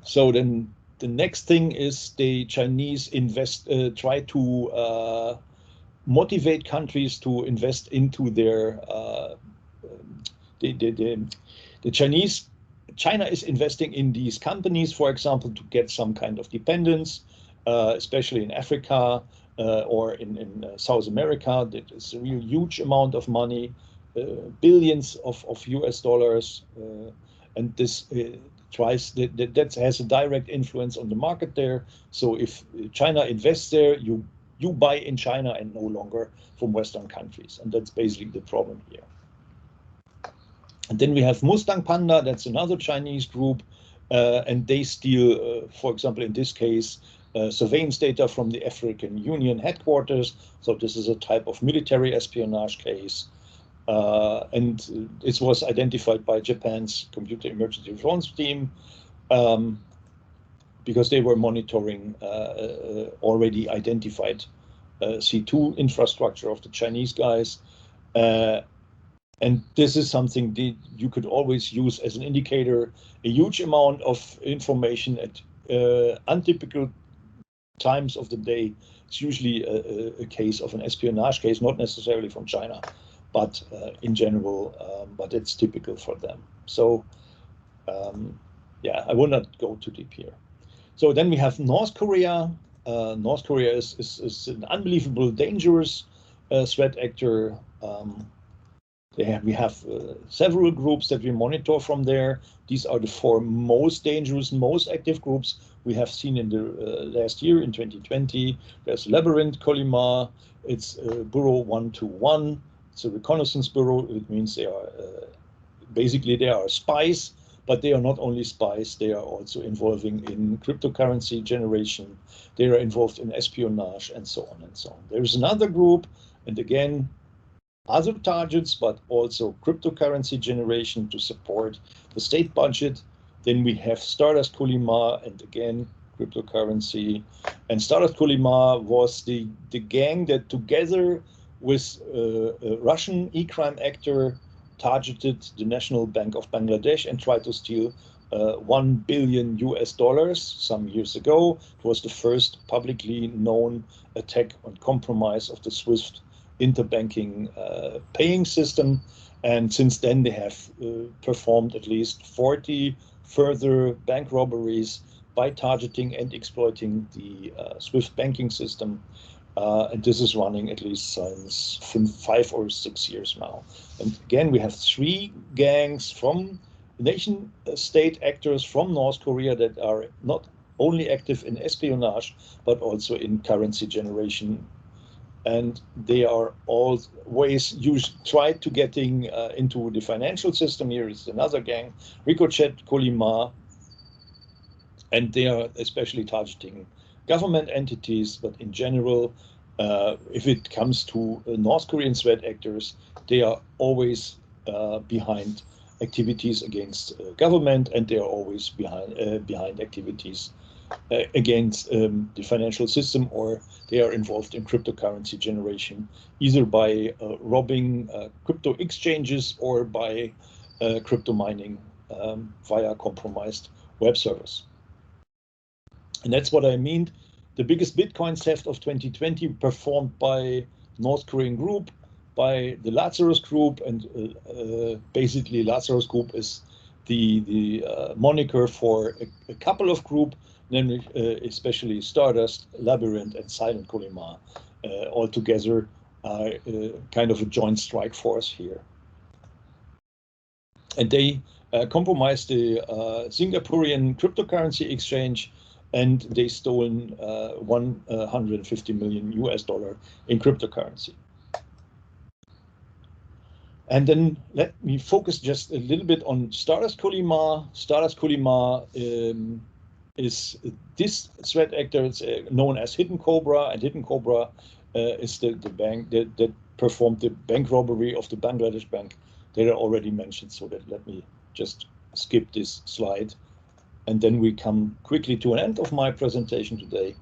So then the next thing is the Chinese try to motivate countries to invest into their China is investing in these companies, for example, to get some kind of dependence, especially in Africa or in South America. That is a real huge amount of money, billions of US dollars, and this that has a direct influence on the market there. So if China invests there, you buy in China and no longer from Western countries, and that's basically the problem here. And then we have Mustang Panda, that's another Chinese group, and they steal, for example, in this case, surveillance data from the African Union headquarters. So this is a type of military espionage case. And this was identified by Japan's Computer Emergency Response Team because they were monitoring already identified C2 infrastructure of the Chinese guys. And this is something that you could always use as an indicator. A huge amount of information at untypical times of the day. It's usually a case of an espionage case, not necessarily from China, but in general, but it's typical for them. So yeah, I will not go too deep here. So then we have North Korea. North Korea is an unbelievable dangerous threat actor. We have several groups that we monitor from there. These are the 4 most dangerous, most active groups we have seen in the last year, in 2020. There's Labyrinth, Kolyma, it's Bureau 121. It's a reconnaissance bureau. It means they are basically they are spies, but they are not only spies, they are also involving in cryptocurrency generation. They are involved in espionage and so on and so on. There's another group, and again, other targets, but also cryptocurrency generation to support the state budget. Then we have Stardust Kolyma, and again, cryptocurrency. And Stardust Kolyma was the gang that together with a Russian e-crime actor targeted the National Bank of Bangladesh and tried to steal $1 billion some years ago. It was the first publicly known attack on compromise of the SWIFT interbanking paying system. And since then, they have performed at least 40 further bank robberies by targeting and exploiting the SWIFT banking system. And this is running at least since 5 or 6 years now. And again, we have 3 gangs from nation state actors from North Korea that are not only active in espionage, but also in currency generation. And they are always tried to getting into the financial system. Here is another gang, Ricochet, Kolyma, and they are especially targeting government entities, but in general, if it comes to North Korean threat actors, they are always behind activities against government, and they are always behind activities against the financial system, or they are involved in cryptocurrency generation, either by robbing crypto exchanges or by crypto mining via compromised web servers. And that's what I mean. The biggest Bitcoin theft of 2020 performed by North Korean group, by the Lazarus Group, and basically Lazarus Group is the moniker for a couple of groups, namely especially Stardust, Labyrinth, and Silent Kolyma, all together are kind of a joint strike force here. And they compromised the Singaporean cryptocurrency exchange, and they stolen $150 million in cryptocurrency. And then let me focus just a little bit on Stardust Kolyma. Stardust Kolyma is this threat actor. It's known as Hidden Cobra, and Hidden Cobra is the bank that performed the bank robbery of the Bangladesh bank that I already mentioned. So that let me just skip this slide. And then we come quickly to an end of my presentation today.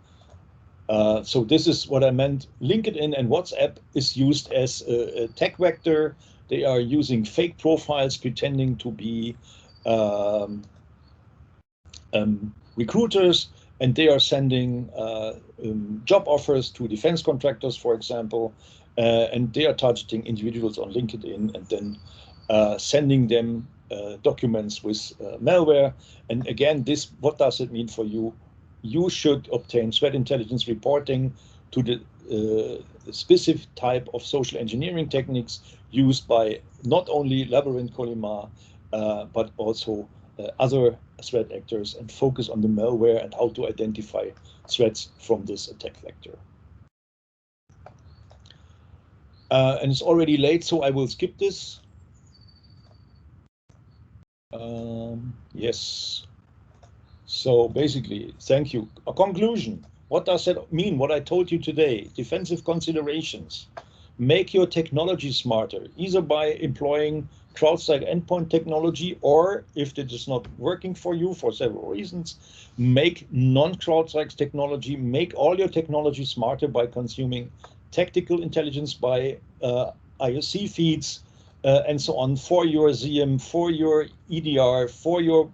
So this is what I meant. LinkedIn and WhatsApp is used as a tech vector. They are using fake profiles, pretending to be recruiters, and they are sending job offers to defense contractors, for example, and they are targeting individuals on LinkedIn and then sending them documents with malware. And again, what does it mean for you? You should obtain threat intelligence reporting to the specific type of social engineering techniques used by not only Labyrinth Kolyma, but also other threat actors, and focus on the malware and how to identify threats from this attack vector. And it's already late, so I will skip this. Yes. So basically, thank you. A conclusion. What does that mean? What I told you today, defensive considerations. make your technology smarter, either by employing CrowdStrike endpoint technology, or if it is not working for you for several reasons, make non-CrowdStrike technology, make all your technology smarter by consuming tactical intelligence, by IOC feeds, and so on, for your ZM, for your EDR, for your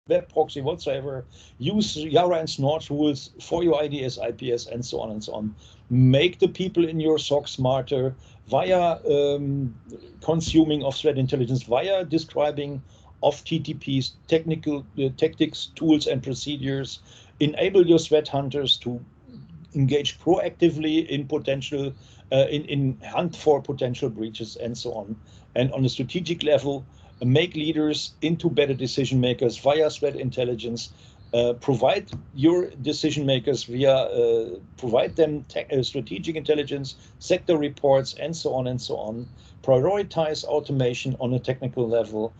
web proxy, whatsoever. Use Yara and Snort rules for your IDS, IPS, and so on and so on. Make the people in your SOC smarter via consuming of threat intelligence, via describing of TTPs, technical tactics, tools, and procedures. Enable your threat hunters to engage proactively in potential, in hunt for potential breaches, and so on. And on a strategic level, make leaders into better decision makers via threat intelligence. Provide your decision makers via, provide them strategic intelligence, sector reports, and so on and so on. Prioritize automation on a technical level.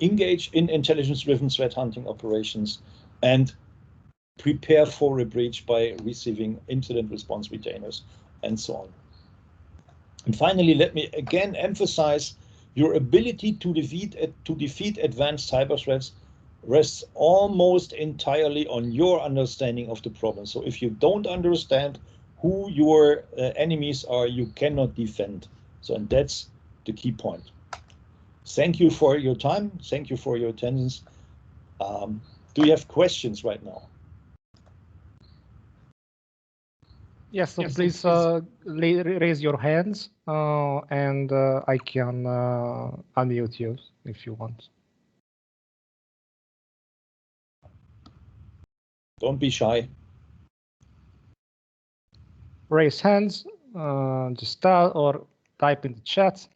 Engage in intelligence-driven threat hunting operations, and prepare for a breach by receiving incident response retainers, and so on. And finally, let me again emphasize, your ability to defeat advanced cyber threats rests almost entirely on your understanding of the problem. So if you don't understand who your enemies are, you cannot defend. So, and that's the key point. Thank you for your time. Thank you for your attendance. Do you have questions right now? Yes, so please raise your hands, and I can unmute you if you want. Don't be shy. Raise hands, just start or type in the chat.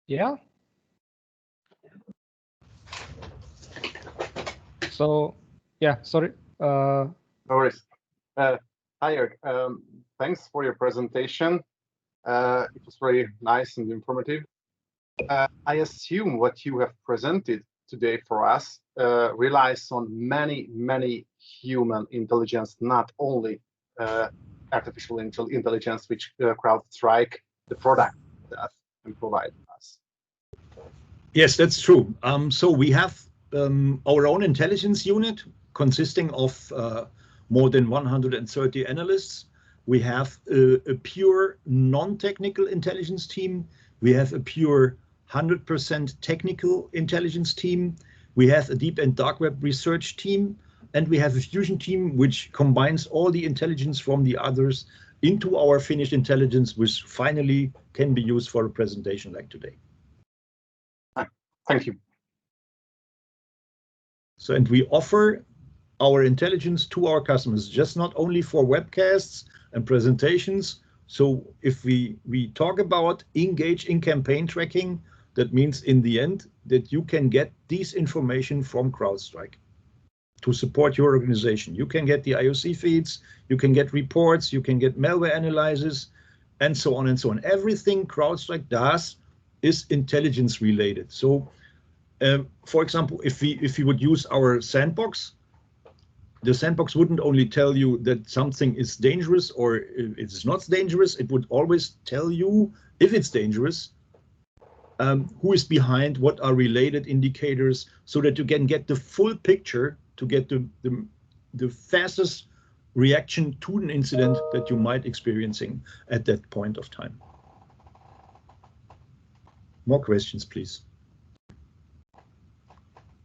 Yeah. So, yeah, sorry. No worries. Hi, Eric. Thanks for your presentation. It was very nice and informative. I assume what you have presented today for us relies on many human intelligence, not only artificial intelligence, which CrowdStrike, the product, does and provide us. Yes, that's true. So we have our own intelligence unit consisting of more than 130 analysts. We have a pure non-technical intelligence team. We have a pure 100% technical intelligence team. We have a deep and dark web research team, and we have a fusion team which combines all the intelligence from the others into our finished intelligence, which finally can be used for a presentation like today. Thank you. So, and we offer our intelligence to our customers, just not only for webcasts and presentations. So if we talk about engage in campaign tracking, that means in the end that you can get this information from CrowdStrike to support your organization. You can get the IOC feeds, you can get reports, you can get malware analysis, and so on and so on. Everything CrowdStrike does is intelligence related. So for example, if we would use our sandbox, the sandbox wouldn't only tell you that something is dangerous or it's not dangerous, it would always tell you if it's dangerous, who is behind, what are related indicators, so that you can get the full picture to get the fastest reaction to an incident that you might experiencing at that point of time. More questions, please.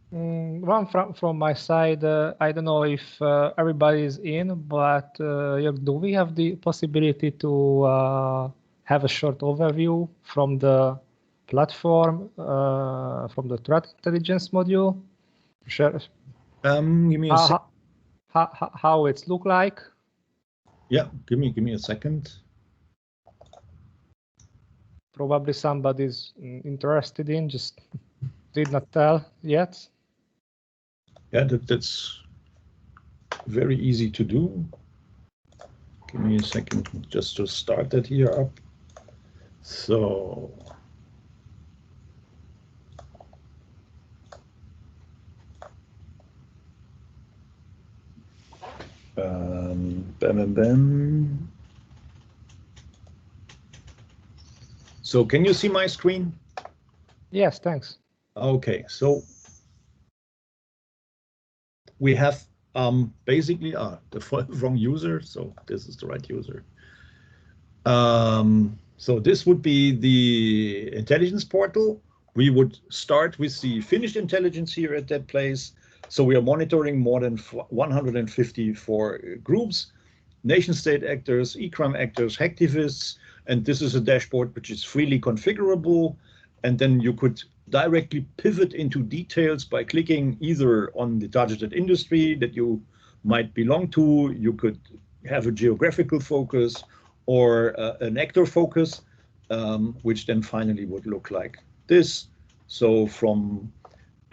One from my side, I don't know if everybody is in, but do we have the possibility to have a short overview from the platform, from the threat intelligence module? Sure. Give me a second. How it's look like? Yeah, give me a second. Probably somebody's interested in, just did not tell yet. Yeah, that's very easy to do. Give me a second just to start that here up. So Bam, bam, bam. So can you see my screen? Yes, thanks. Okay, so we have basically the wrong user, so this is the right user. So this would be the intelligence portal. We would start with the finished intelligence here at that place. So we are monitoring more than 154 groups, nation state actors, e-crime actors, hacktivists, and this is a dashboard which is freely configurable. And then you could directly pivot into details by clicking either on the targeted industry that you might belong to. You could have a geographical focus or an actor focus, which then finally would look like this. So from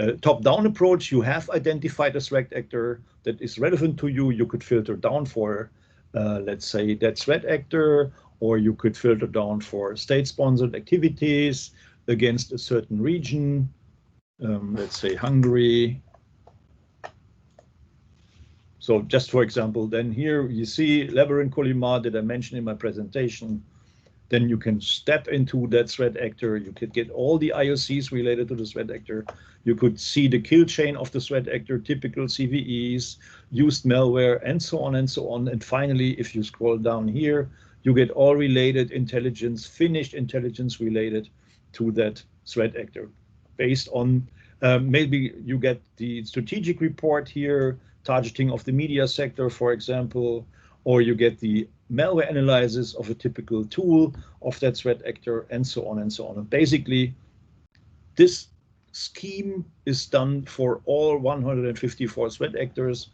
a top-down approach, you have identified a threat actor that is relevant to you. You could filter down for, let's say, that threat actor, or you could filter down for state-sponsored activities against a certain region, let's say Hungary. So just for example, then here you see Labyrinth Collimar that I mentioned in my presentation. Then you can step into that threat actor. You could get all the IOCs related to the threat actor. You could see the kill chain of the threat actor, typical CVEs, used malware, and so on and so on. And finally, if you scroll down here, you get all related intelligence, finished intelligence related to that threat actor. Based on, maybe you get the strategic report here, targeting of the media sector, for example, or you get the malware analysis of a typical tool of that threat actor, and so on and so on. And basically, this scheme is done for all 154 threat actors.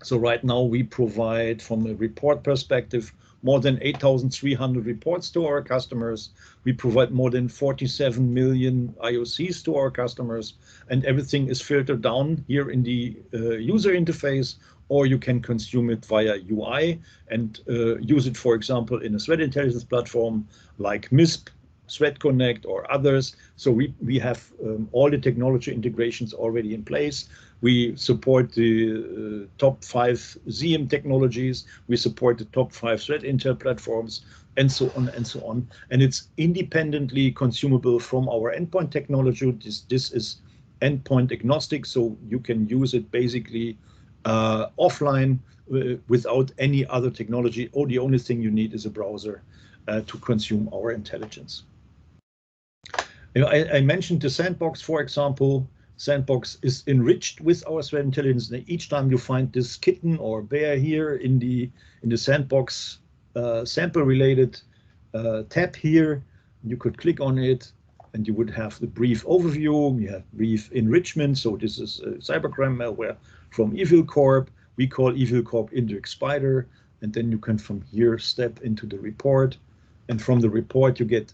So right now we provide, from a report perspective, more than 8,300 reports to our customers. We provide more than 47 million IOCs to our customers, and everything is filtered down here in the user interface, or you can consume it via UI and use it, for example, in a threat intelligence platform like MISP, Threat Connect, or others. So we have all the technology integrations already in place. We support the top 5 ZM technologies. We support the top 5 threat intel platforms, and so on and so on. And it's independently consumable from our endpoint technology. This is endpoint agnostic, so you can use it basically offline without any other technology. Or the only thing you need is a browser to consume our intelligence. You know, I mentioned the sandbox, for example. Sandbox is enriched with our threat intelligence. Each time you find this kitten or bear here in the sandbox sample-related tab here, you could click on it, and you would have the brief overview. You have brief enrichment. So this is cybercrime malware from Evil Corp. We call Evil Corp Index Spider, and then you can from here step into the report, and from the report you get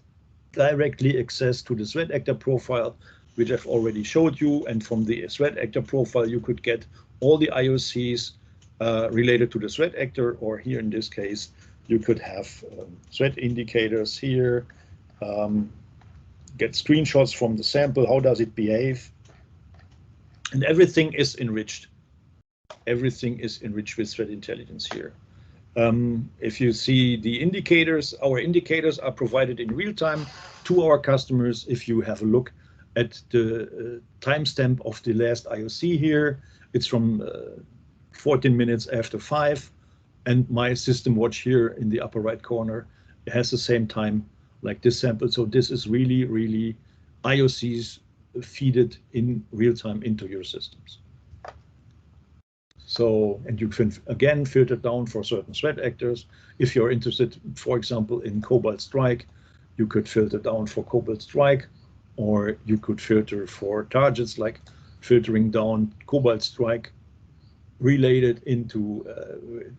directly access to the threat actor profile, which I've already showed you. And from the threat actor profile, you could get all the IOCs related to the threat actor, or here in this case, you could have threat indicators here, get screenshots from the sample, how does it behave, and everything is enriched. Everything is enriched with threat intelligence here. If you see the indicators, our indicators are provided in real time to our customers. If you have a look at the timestamp of the last IOC here, it's from 14 minutes after 5, and my system watch here in the upper right corner has the same time like this sample. So this is really, really IOCs feeded in real time into your systems. So, and you can again filter down for certain threat actors. If you're interested, for example, in Cobalt Strike, you could filter down for Cobalt Strike, or you could filter for targets, like filtering down Cobalt Strike related into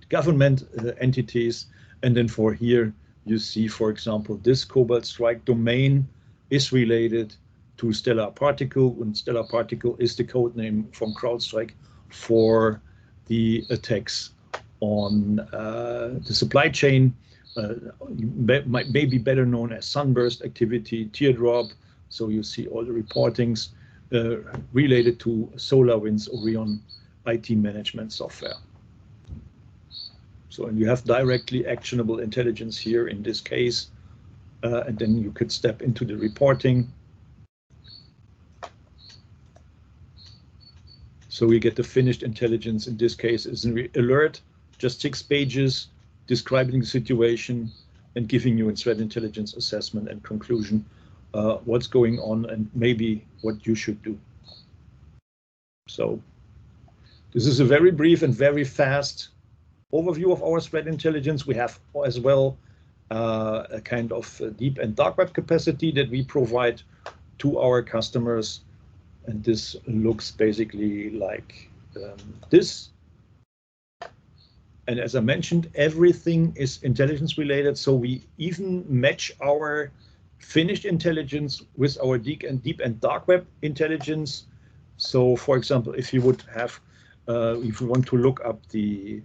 government entities. And then for here, you see, for example, this Cobalt Strike domain is related to Stellar Particle, and Stellar Particle is the code name from CrowdStrike for the attacks on the supply chain, maybe better known as Sunburst activity, Teardrop. So you see all the reportings related to SolarWinds Orion IT management software. So, and you have directly actionable intelligence here in this case, and then you could step into the reporting. So we get the finished intelligence. In this case, is an alert, just 6 pages describing the situation and giving you a threat intelligence assessment and conclusion, what's going on and maybe what you should do. So this is a very brief and very fast overview of our threat intelligence. We have as well a kind of deep and dark web capacity that we provide to our customers. And this looks basically like this. And as I mentioned, everything is intelligence related. So we even match our finished intelligence with our deep and dark web intelligence. So for example, if you would have, if you want to look up the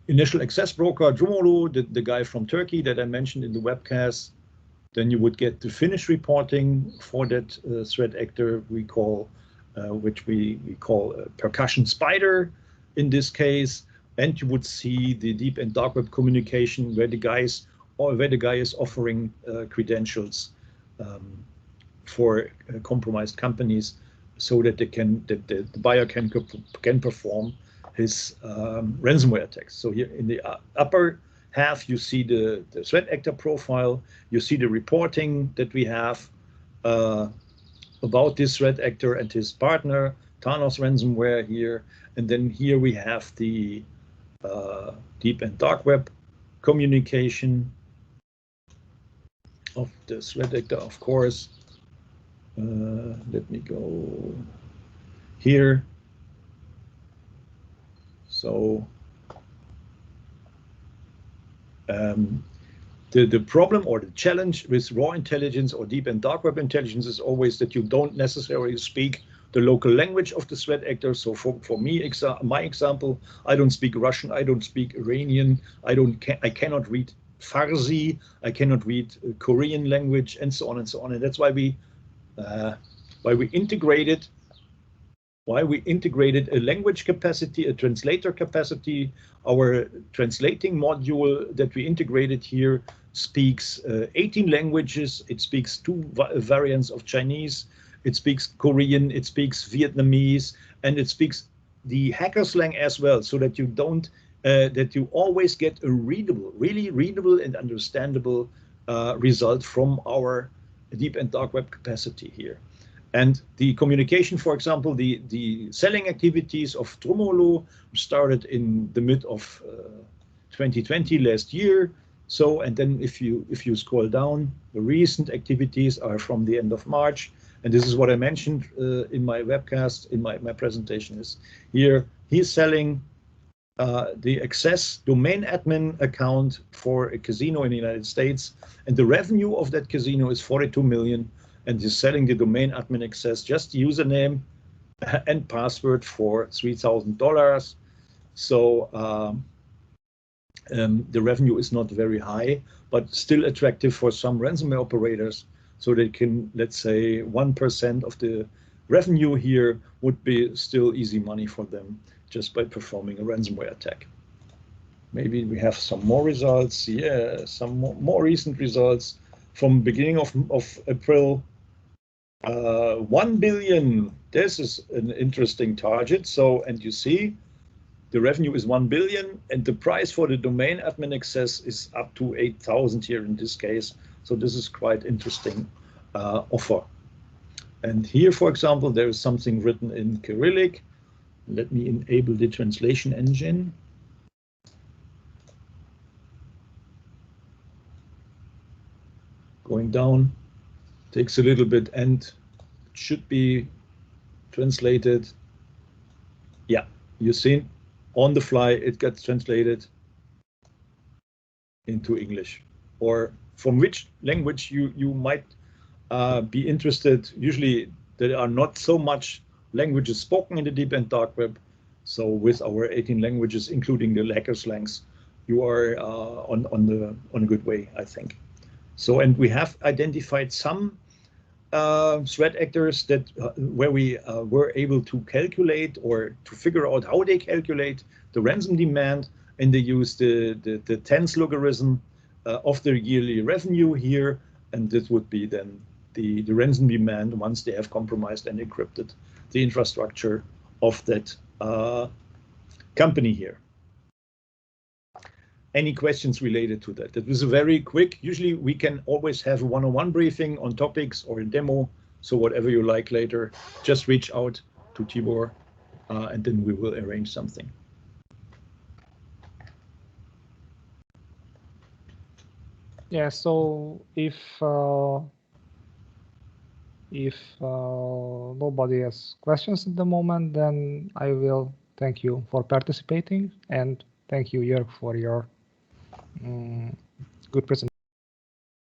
initial access broker, Drumolu, the guy from Turkey that I mentioned in the webcast, then you would get the finished reporting for that threat actor we call, which we call percussion spider in this case, and you would see the deep and dark web communication where the guy is offering credentials for compromised companies, so that the buyer can perform his ransomware attacks. So here in the upper half, you see the threat actor profile. You see the reporting that we have about this threat actor and his partner, Thanos Ransomware here. And then here we have the deep and dark web communication of the threat actor, of course. Let me go here. So the problem or the challenge with raw intelligence or deep and dark web intelligence is always that you don't necessarily speak the local language of the threat actor. So for me, my example, I don't speak Russian, I don't speak Iranian, I cannot read Farsi, I cannot read Korean language, and so on and so on. And that's why we integrated a language capacity, a translator capacity. Our translating module that we integrated here speaks 18 languages. It speaks 2 variants of Chinese. It speaks Korean, it speaks Vietnamese, and it speaks the hacker slang as well, so that you don't, that you always get a readable, really readable and understandable result from our deep and dark web capacity here. And the communication, for example, the selling activities of Drumolu started in the mid of 2020 last year. So, and then if you scroll down, the recent activities are from the end of March. And this is what I mentioned in my webcast, in my presentation is here. He's selling the access domain admin account for a casino in the United States. And the revenue of that casino is 42 million. And he's selling the domain admin access, just username and password for $3,000. So the revenue is not very high, but still attractive for some ransomware operators. So they can, let's say, 1% of the revenue here would be still easy money for them just by performing a ransomware attack. Maybe we have some more results. Yeah, some more recent results from beginning of April. 1 billion. This is an interesting target. So, and you see, the revenue is 1 billion, and the price for the domain admin access is up to 8,000 here in this case. So this is quite interesting offer. And here, for example, there is something written in Cyrillic. Let me enable the translation engine. Going down, takes a little bit, and it should be translated. Yeah, you see, on the fly, it gets translated into English. Or from which language you might be interested. Usually there are not so much languages spoken in the deep and dark web. So with our 18 languages, including the hacker slangs, you are on a good way, I think. So, and we have identified some threat actors that where we were able to calculate or to figure out how they calculate the ransom demand, and they use the tens logarithm of their yearly revenue here, and this would be then the ransom demand once they have compromised and encrypted the infrastructure of that company here. Any questions related to that? That was a very quick. Usually we can always have a one-on-one briefing on topics or a demo. So whatever you like later, just reach out to Tibor and then we will arrange something. Yeah, so if nobody has questions at the moment, then I will thank you for participating, and thank you, Jörg, for your good presentation.